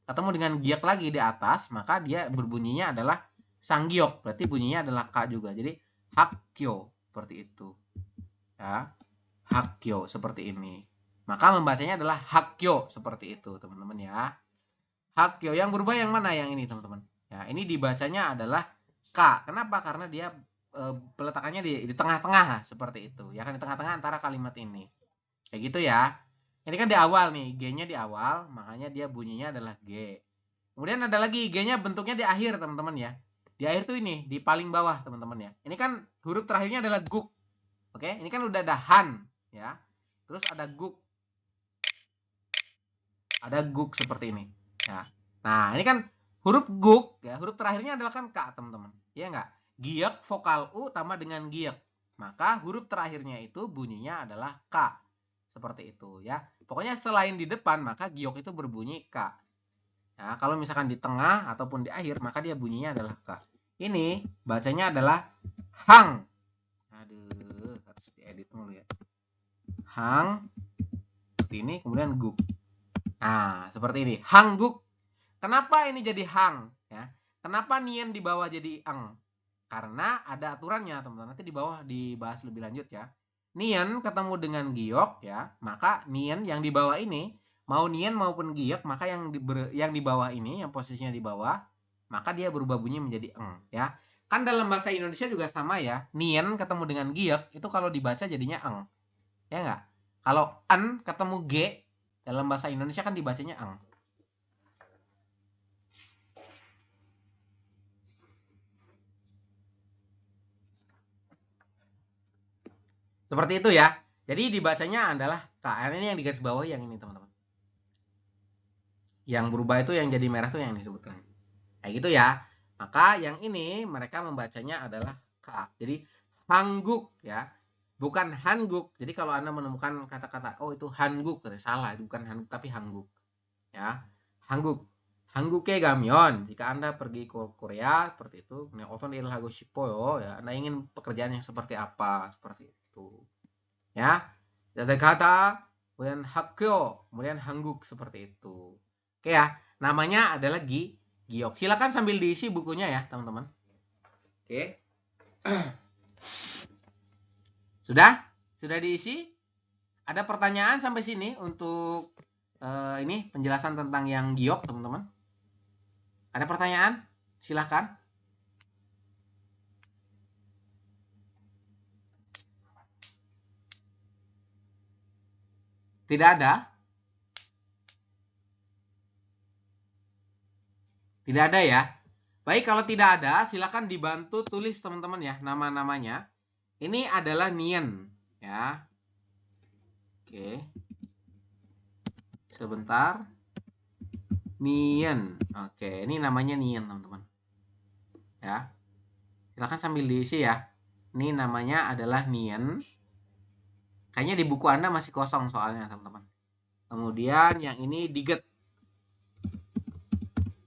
Ketemu dengan giek lagi di atas, maka dia berbunyinya adalah sanggiok. Berarti bunyinya adalah K juga. Jadi hakyo seperti itu. Ya. Hakyo seperti ini. Maka membacanya adalah hakyo seperti itu, teman-teman ya. Hakyo yang berubah yang mana yang ini, teman-teman? Ya, ini dibacanya adalah K. Kenapa? Karena dia peletakannya di tengah-tengah seperti itu. Ya kan di tengah-tengah antara kalimat ini. Kayak gitu ya. Ini kan di awal nih, G-nya di awal, makanya dia bunyinya adalah G. Kemudian ada lagi G-nya bentuknya di akhir, teman-teman ya. Di akhir tuh ini, di paling bawah, teman-teman ya. Ini kan huruf terakhirnya adalah guk. Oke, ini kan udah ada han ya. Terus ada guk. Ada guk seperti ini ya. Nah, ini kan huruf guk ya, huruf terakhirnya adalah kan K, teman-teman. Iya enggak? Giek vokal U tambah dengan giek. maka huruf terakhirnya itu bunyinya adalah K. Seperti itu ya. Pokoknya selain di depan, maka giok itu berbunyi K. Ya, kalau misalkan di tengah ataupun di akhir, maka dia bunyinya adalah K. Ini bacanya adalah hang. Aduh, harus diedit dulu ya. Hang. Seperti ini, kemudian guk. Nah, seperti ini. Hangguk. Kenapa ini jadi hang? Ya. Kenapa nien di bawah jadi eng? Karena ada aturannya, teman-teman. Nanti di bawah dibahas lebih lanjut ya. Nien ketemu dengan giok ya, maka nien yang di bawah ini, mau nien maupun giok, maka yang di bawah ini, yang posisinya di bawah, maka dia berubah bunyi menjadi eng ya. Kan dalam bahasa Indonesia juga sama ya. Nien ketemu dengan giok itu kalau dibaca jadinya eng. Ya enggak? Kalau en ketemu g dalam bahasa Indonesia kan dibacanya eng. Seperti itu ya. Jadi dibacanya adalah K. Ini yang di garis bawah yang ini, teman-teman. Yang berubah itu yang jadi merah itu yang disebutkan. Kayak gitu ya. Maka yang ini mereka membacanya adalah K. Jadi hangguk ya. Bukan hangguk. Jadi kalau Anda menemukan kata-kata oh itu hangguk, salah, itu bukan hangguk tapi hangguk. Ya. Hangguk. Hangguke gamyeon. Jika Anda pergi ke Korea seperti itu, oton ilhago shippoyo ya. Anda ingin pekerjaan yang seperti apa? Seperti itu. Ya. Ada kata kemudian hakyo, kemudian hangguk seperti itu. Oke ya. Namanya adalah giok. Silakan sambil diisi bukunya ya, teman-teman. Oke. Sudah? Sudah diisi? Ada pertanyaan sampai sini untuk ini penjelasan tentang yang giok, teman-teman? Ada pertanyaan? Silahkan. Tidak ada? Tidak ada ya? Baik, kalau tidak ada, silakan dibantu tulis teman-teman ya nama-namanya. Ini adalah nien ya. Oke. Sebentar. Nien. Oke, ini namanya nien, teman-teman. Ya. Silakan sambil diisi ya. Ini namanya adalah nien. Kayaknya di buku Anda masih kosong soalnya, teman-teman. Kemudian yang ini diget.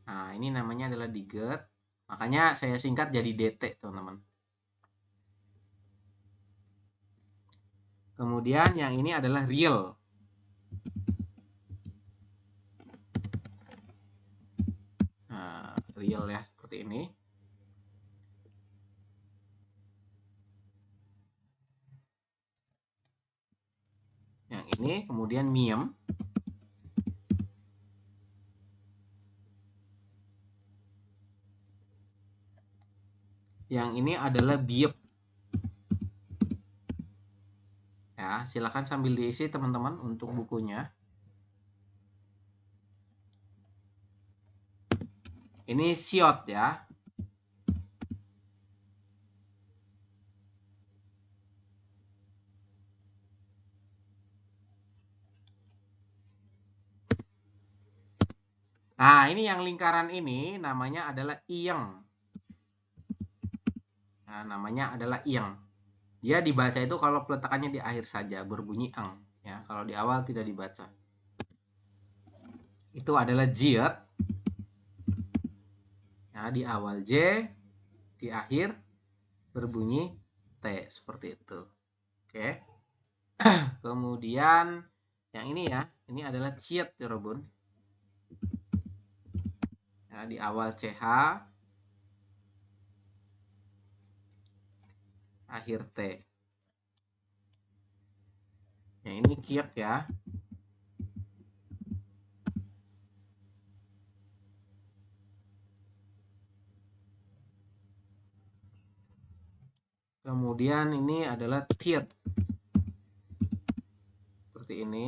Nah, ini namanya adalah diget. Makanya saya singkat jadi DT, teman-teman. Kemudian yang ini adalah real. Nah, real ya, seperti ini. Yang ini kemudian miem. Yang ini adalah biep. Ya, silakan sambil diisi teman-teman untuk bukunya. Ini siot ya. Nah, ini yang lingkaran ini namanya adalah iyeng. Nah, namanya adalah iyeng. Dia dibaca itu kalau peletakannya di akhir saja, berbunyi eng. Ya, kalau di awal tidak dibaca. Itu adalah jiet. Ya, di awal J, di akhir berbunyi T, seperti itu. Oke. Kemudian yang ini ya, ini adalah ciet ya, Robun. Ya, di awal CH, akhir T. Yang ini kiek ya. Kemudian ini adalah tiet. Seperti ini.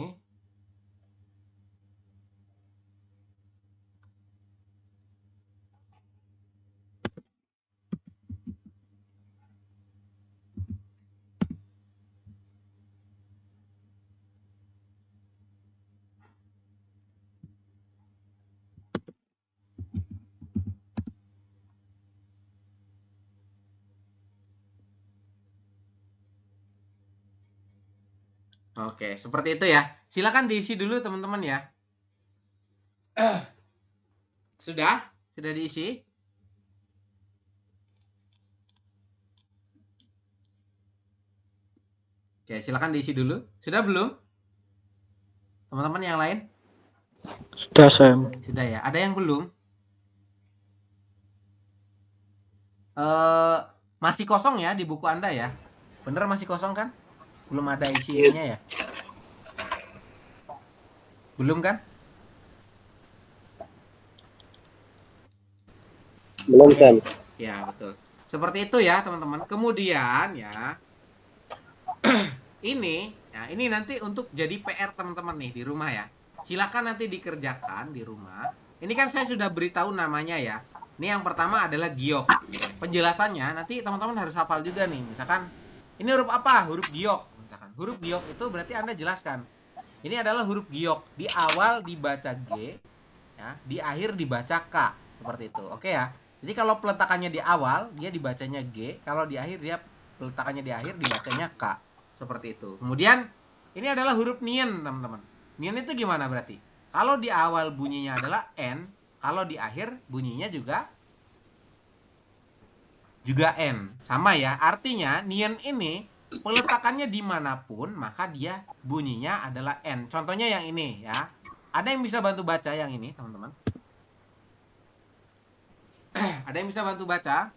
Oke, seperti itu ya. Silakan diisi dulu teman-teman ya. Sudah? Sudah diisi? Oke, silakan diisi dulu. Sudah belum? Teman-teman yang lain? Sudah, Sam. Sudah ya. Ada yang belum? Masih kosong ya di buku Anda ya? Bener masih kosong kan? Belum ada isinya ya? Belum kan? Belum, Sam. Ya, betul. Seperti itu ya, teman-teman. Kemudian ya, ini nanti untuk jadi PR teman-teman nih di rumah ya. Silakan nanti dikerjakan di rumah. Ini kan saya sudah beritahu namanya ya. Ini yang pertama adalah giok. Penjelasannya nanti teman-teman harus hafal juga nih. Misalkan ini huruf apa? Huruf giok. Misalkan huruf giok itu berarti Anda jelaskan. Ini adalah huruf giok. Di awal dibaca G, ya, di akhir dibaca K. Seperti itu. Oke ya. Jadi kalau peletakannya di awal dia dibacanya G, kalau di akhir dia peletakannya di akhir dibacanya K. Seperti itu. Kemudian ini adalah huruf nien, teman-teman. Nien itu gimana berarti? Kalau di awal bunyinya adalah N, kalau di akhir bunyinya juga N. Sama ya. Artinya nien ini peletakannya dimanapun maka dia bunyinya adalah N. Contohnya yang ini ya. Ada yang bisa bantu baca yang ini, teman-teman? Ada yang bisa bantu baca?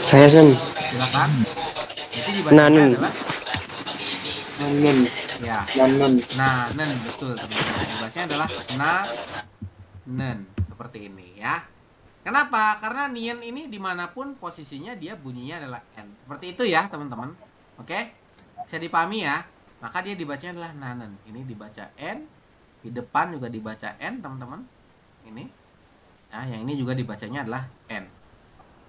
Saya, Sam. Silakan. Jadi dibacanya Nanen. adalah Nanen. ya. Nanen. Nanen, betul teman-teman. Dibacanya adalah nanen. Seperti ini ya. Kenapa? Karena nien ini dimanapun posisinya dia bunyinya adalah N. Seperti itu ya teman-teman. Oke? Bisa dipahami ya. Maka dia dibacanya adalah nanen. Ini dibaca N. Di depan juga dibaca N teman-teman. Ini. Nah, yang ini juga dibacanya adalah N.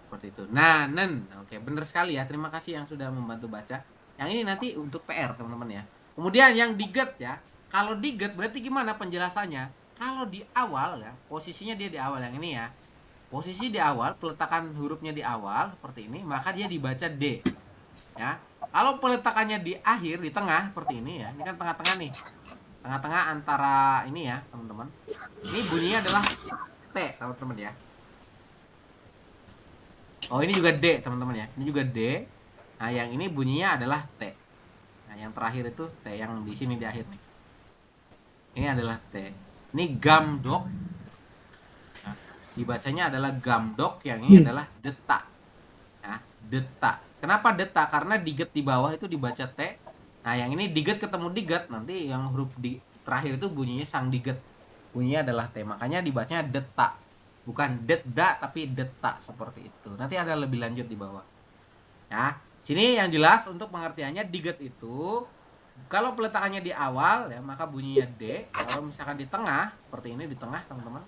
Seperti itu. Nanen. Oke, benar sekali ya. Terima kasih yang sudah membantu baca. Yang ini nanti untuk PR teman-teman ya. Kemudian yang diget ya. Kalau diget berarti gimana penjelasannya? Kalau di awal ya, posisinya dia di awal yang ini ya. Posisi di awal, peletakan hurufnya di awal seperti ini, maka dia dibaca D. Ya. Kalau peletakannya di akhir, di tengah seperti ini ya. Ini kan tengah-tengah nih. Tengah-tengah antara ini ya, teman-teman. Ini bunyinya adalah T, teman-teman ya. Oh, ini juga D, teman-teman ya. Ini juga D. Nah, yang ini bunyinya adalah T. Nah, yang terakhir itu T, yang di sini di akhir nih. Ini adalah T. Ini gamdok. Nah, dibacanya adalah gamdok, yang ini adalah detak. Nah, detak. Kenapa detak? Karena diget di bawah itu dibaca T. Nah, yang ini diget ketemu diget, nanti yang huruf di terakhir itu bunyinya sang diget. Bunyinya adalah T. Makanya dibacanya detak. Bukan deda tapi detak seperti itu. Nanti ada lebih lanjut di bawah. Ya, sini yang jelas untuk pengertiannya diget itu kalau peletakannya di awal ya maka bunyinya D. Kalau misalkan di tengah seperti ini di tengah teman-teman.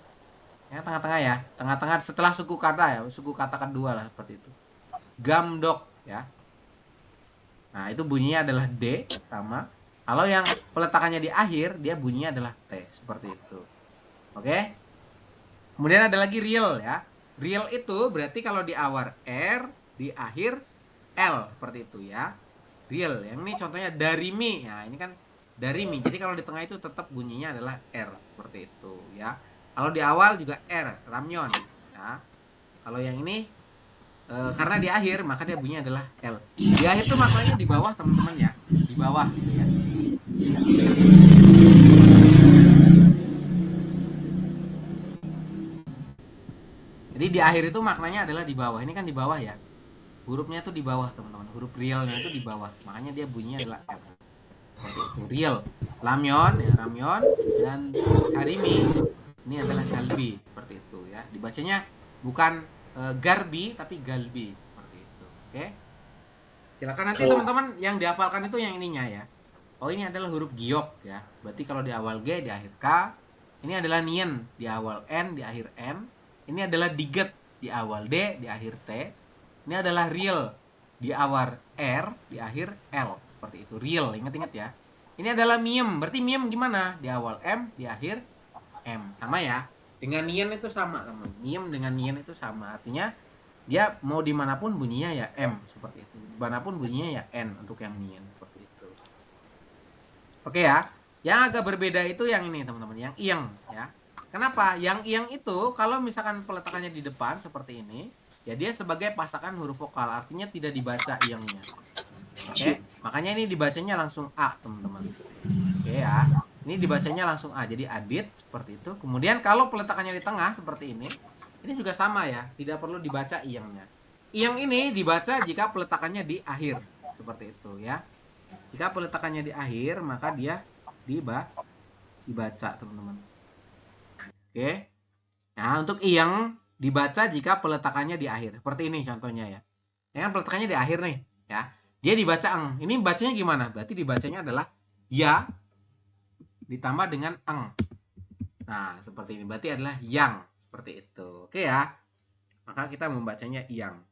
Ya tengah-tengah ya. Tengah-tengah setelah suku kata ya, suku kata kedua lah seperti itu. Gamdok ya. Nah, itu bunyinya adalah D sama. Kalau yang peletakannya di akhir dia bunyinya adalah T seperti itu. Oke? Kemudian ada lagi real ya. Real itu berarti kalau di awal R, di akhir L seperti itu ya. Real. Yang ini contohnya dari mi. Nah, ini kan dari mi. Jadi kalau di tengah itu tetap bunyinya adalah R seperti itu ya. Kalau di awal juga R, ramyon ya. Kalau yang ini karena di akhir maka dia bunyinya adalah L. Di akhir itu maknanya di bawah teman-teman ya. Di bawah ya. Jadi di akhir itu maknanya adalah di bawah. Ini kan di bawah ya. Hurufnya itu di bawah, teman-teman. Huruf realnya itu di bawah. Makanya dia bunyinya adalah L. Seperti itu. Real. Lamyon, ya, ramyon. Dan karimi. Ini adalah galbi. Seperti itu ya. Dibacanya bukan garbi, tapi galbi. Seperti itu. Oke. Silakan nanti teman-teman yang dihafalkan itu yang ininya ya. Oh, ini adalah huruf giok ya. Berarti kalau di awal G, di akhir K. Ini adalah nien. Di awal N, di akhir N. Ini adalah diget di awal D, di akhir T. Ini adalah real di awal R, di akhir L. Seperti itu, real. Ingat-ingat ya. Ini adalah miem. Berarti miem gimana? Di awal M, di akhir M. Sama ya. Dengan nien itu sama, teman. Miem dengan nien itu sama. Artinya dia mau dimanapun bunyinya ya M. Seperti itu. Dimanapun bunyinya ya N untuk yang nien. Seperti itu. Oke ya. Yang agak berbeda itu yang ini teman-teman, yang iyeng ya. Kenapa? Yang iyeng itu kalau misalkan peletakannya di depan seperti ini, ya dia sebagai pasangan huruf vokal, artinya tidak dibaca iyengnya. Oke, makanya ini dibacanya langsung A teman-teman. Oke ya, ini dibacanya langsung A, jadi adit seperti itu. Kemudian kalau peletakannya di tengah seperti ini juga sama ya, tidak perlu dibaca iyengnya. Iyeng ini dibaca jika peletakannya di akhir seperti itu ya. Jika peletakannya di akhir, maka dia dibaca teman-teman. Oke. Nah, untuk iyeng dibaca jika peletakannya di akhir. Seperti ini contohnya ya. Ini kan peletakannya di akhir nih ya. Dia dibaca eng. Ini bacanya gimana? Berarti dibacanya adalah ya ditambah dengan eng. Nah, seperti ini. Berarti adalah yang. Seperti itu. Oke ya. Maka kita membacanya yang.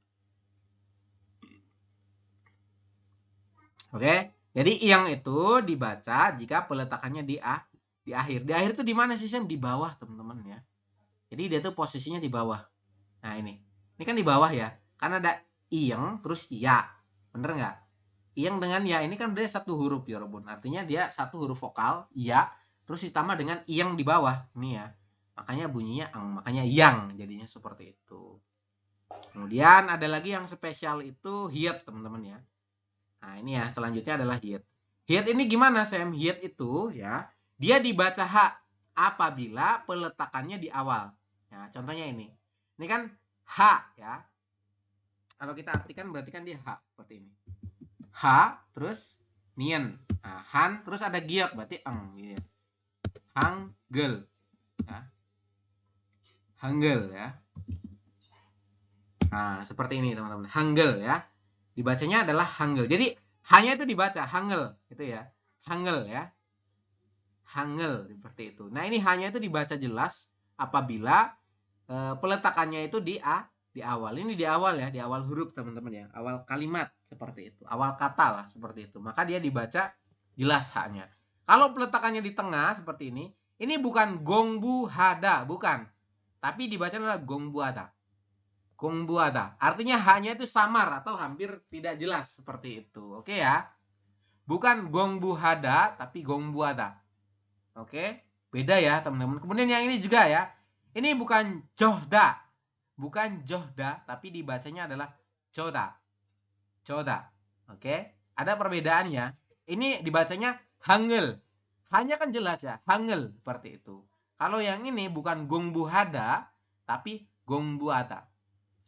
Oke. Jadi yang itu dibaca jika peletakannya di akhir. Di akhir itu di mana sih, Sam? Di bawah, teman-teman ya. Jadi dia tuh posisinya di bawah. Nah, ini. Ini kan di bawah ya. Karena ada iyeng terus ya. Bener nggak? Iyeng dengan ya ini kan dia satu huruf ya, Robun. Artinya dia satu huruf vokal, ya, terus ditambah dengan iyeng di bawah. Ini ya. Makanya bunyinya eng, makanya yang jadinya seperti itu. Kemudian ada lagi yang spesial itu hiat, teman-teman ya. Nah, ini ya, selanjutnya adalah hiat. Hiat ini gimana, Sam? Hiat itu ya, dia dibaca H apabila peletakannya di awal. Ya, contohnya ini. Ini kan H ya. Kalau kita artikan berarti kan dia H seperti ini. H terus nien. Nah, han terus ada giat berarti eng gitu. Hanggel. Ya. Hanggel ya. Nah, seperti ini teman-teman. Hanggel ya. Dibacanya adalah hanggel. Jadi hanya itu dibaca hanggel gitu ya. Hanggel ya. Hanggel seperti itu. Nah, ini hanya itu dibaca jelas apabila peletakannya itu di awal. Ini di awal ya, di awal huruf teman-teman ya. Awal kalimat seperti itu. Awal kata lah seperti itu. Maka dia dibaca jelas haknya. Kalau peletakannya di tengah seperti ini bukan gongbu hada, bukan. Tapi dibaca adalah gongbu ada. Gongbu ada. Artinya hanya itu samar atau hampir tidak jelas seperti itu. Oke ya. Bukan gongbu hada tapi gongbu ada. Oke. Beda ya teman-teman. Kemudian yang ini juga ya. Ini bukan johda. Bukan johda tapi dibacanya adalah joda. Joda. Oke. Ada perbedaannya. Ini dibacanya hangel. Hanya kan jelas ya. Hangel seperti itu. Kalau yang ini bukan gongbu hada tapi gongbu ada.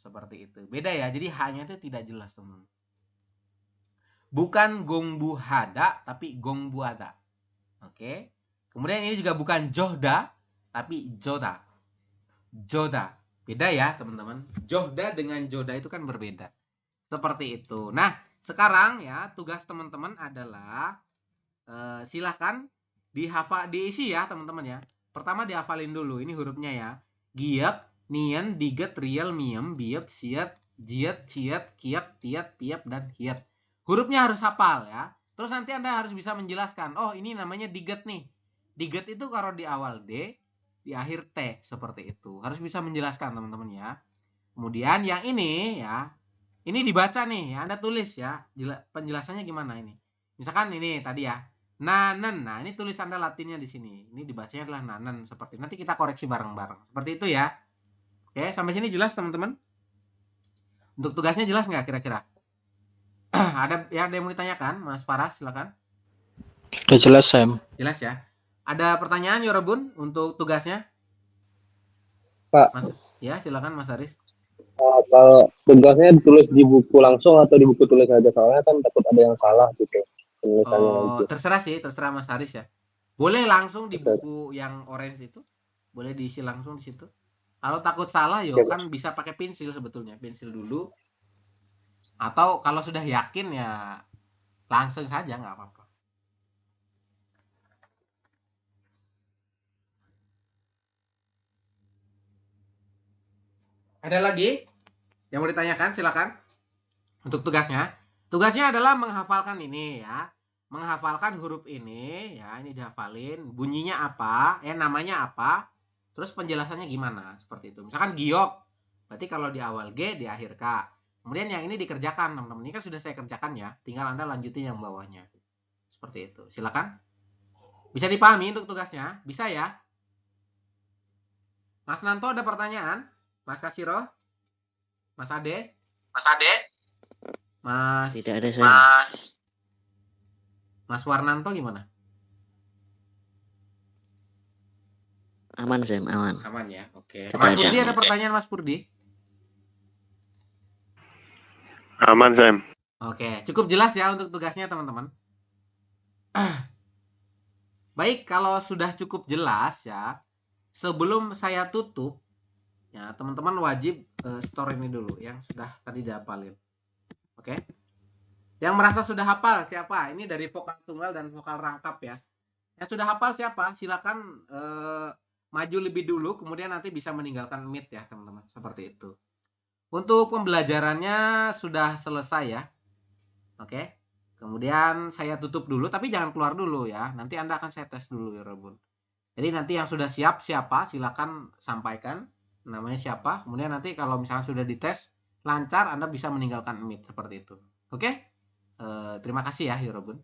Seperti itu. Beda ya. Jadi hanya itu tidak jelas, teman. Bukan gongbu hada tapi gongbu ada. Oke. Kemudian ini juga bukan johda tapi joda. Joda. Beda ya, teman-teman. Johda dengan joda itu kan berbeda. Seperti itu. Nah, sekarang ya tugas teman-teman adalah silahkan diisi ya, teman-teman ya. Pertama dihafalin dulu ini hurufnya ya. Giat, nien, diget, riel, miem, biep, siat, jiat, ciat, kiat, tiat, piap, dan hiat. Hurufnya harus hafal ya. Terus nanti Anda harus bisa menjelaskan. Oh, ini namanya diget nih. Diget itu kalau di awal D, di akhir T. Seperti itu. Harus bisa menjelaskan teman-teman ya. Kemudian yang ini ya. Ini dibaca nih. Ya, Anda tulis ya. Penjelasannya gimana ini. Misalkan ini tadi ya. Nanen. Nah, ini tulis Anda Latinnya di sini. Ini dibacanya adalah nanen. Seperti nanti kita koreksi bareng-bareng. Seperti itu ya. Oke, sampai sini jelas teman-teman? Untuk tugasnya jelas nggak kira-kira? Ada yang mau ditanyakan, Mas Faras, silakan. Sudah jelas, Sam. Jelas ya. Ada pertanyaan, Yorobun, untuk tugasnya? Pak. Mas, ya, silakan Mas Haris. Kalau tugasnya ditulis di buku langsung atau di buku tulis aja, soalnya kan takut ada yang salah gitu. Oh, terserah sih, terserah Mas Haris ya. Boleh langsung di buku yang orange itu, boleh diisi langsung di situ. Kalau takut salah, yo kan bisa pakai pensil sebetulnya, pensil dulu. Atau kalau sudah yakin ya langsung saja, nggak apa-apa. Ada lagi yang mau ditanyakan? Silakan. Untuk tugasnya. Tugasnya adalah menghafalkan ini ya. Menghafalkan huruf ini ya, ini dihafalin. Bunyinya apa? Namanya apa? Terus penjelasannya gimana? Seperti itu. Misalkan giok. Berarti kalau di awal G, di akhir K. Kemudian yang ini dikerjakan, teman-teman. Ini kan sudah saya kerjakan ya. Tinggal Anda lanjutin yang bawahnya. Seperti itu. Silakan. Bisa dipahami untuk tugasnya? Bisa ya? Mas Nanto ada pertanyaan? Mas Kasiro? Mas Ade? Mas Ade? Mas Tidak ada saya. Mas Warnanto gimana? Aman Sam, aman. Aman ya, oke. Tidak Mas ada. Purdi ada pertanyaan Mas Purdi? Aman, Sam. Oke, cukup jelas ya untuk tugasnya teman-teman. Baik, kalau sudah cukup jelas ya, sebelum saya tutup, ya teman-teman wajib store ini dulu yang sudah tadi dihafalin. Oke. Yang merasa sudah hafal siapa? Ini dari vokal tunggal dan vokal rangkap ya. Yang sudah hafal siapa? Silakan maju lebih dulu, kemudian nanti bisa meninggalkan meet ya teman-teman. Seperti itu. Untuk pembelajarannya sudah selesai ya. Oke. Kemudian saya tutup dulu, tapi jangan keluar dulu ya. Nanti Anda akan saya tes dulu ya Robun. Jadi nanti yang sudah siap siapa, silakan sampaikan namanya siapa. Kemudian nanti kalau misalnya sudah dites lancar, Anda bisa meninggalkan meet seperti itu. Oke? Terima kasih ya Robun.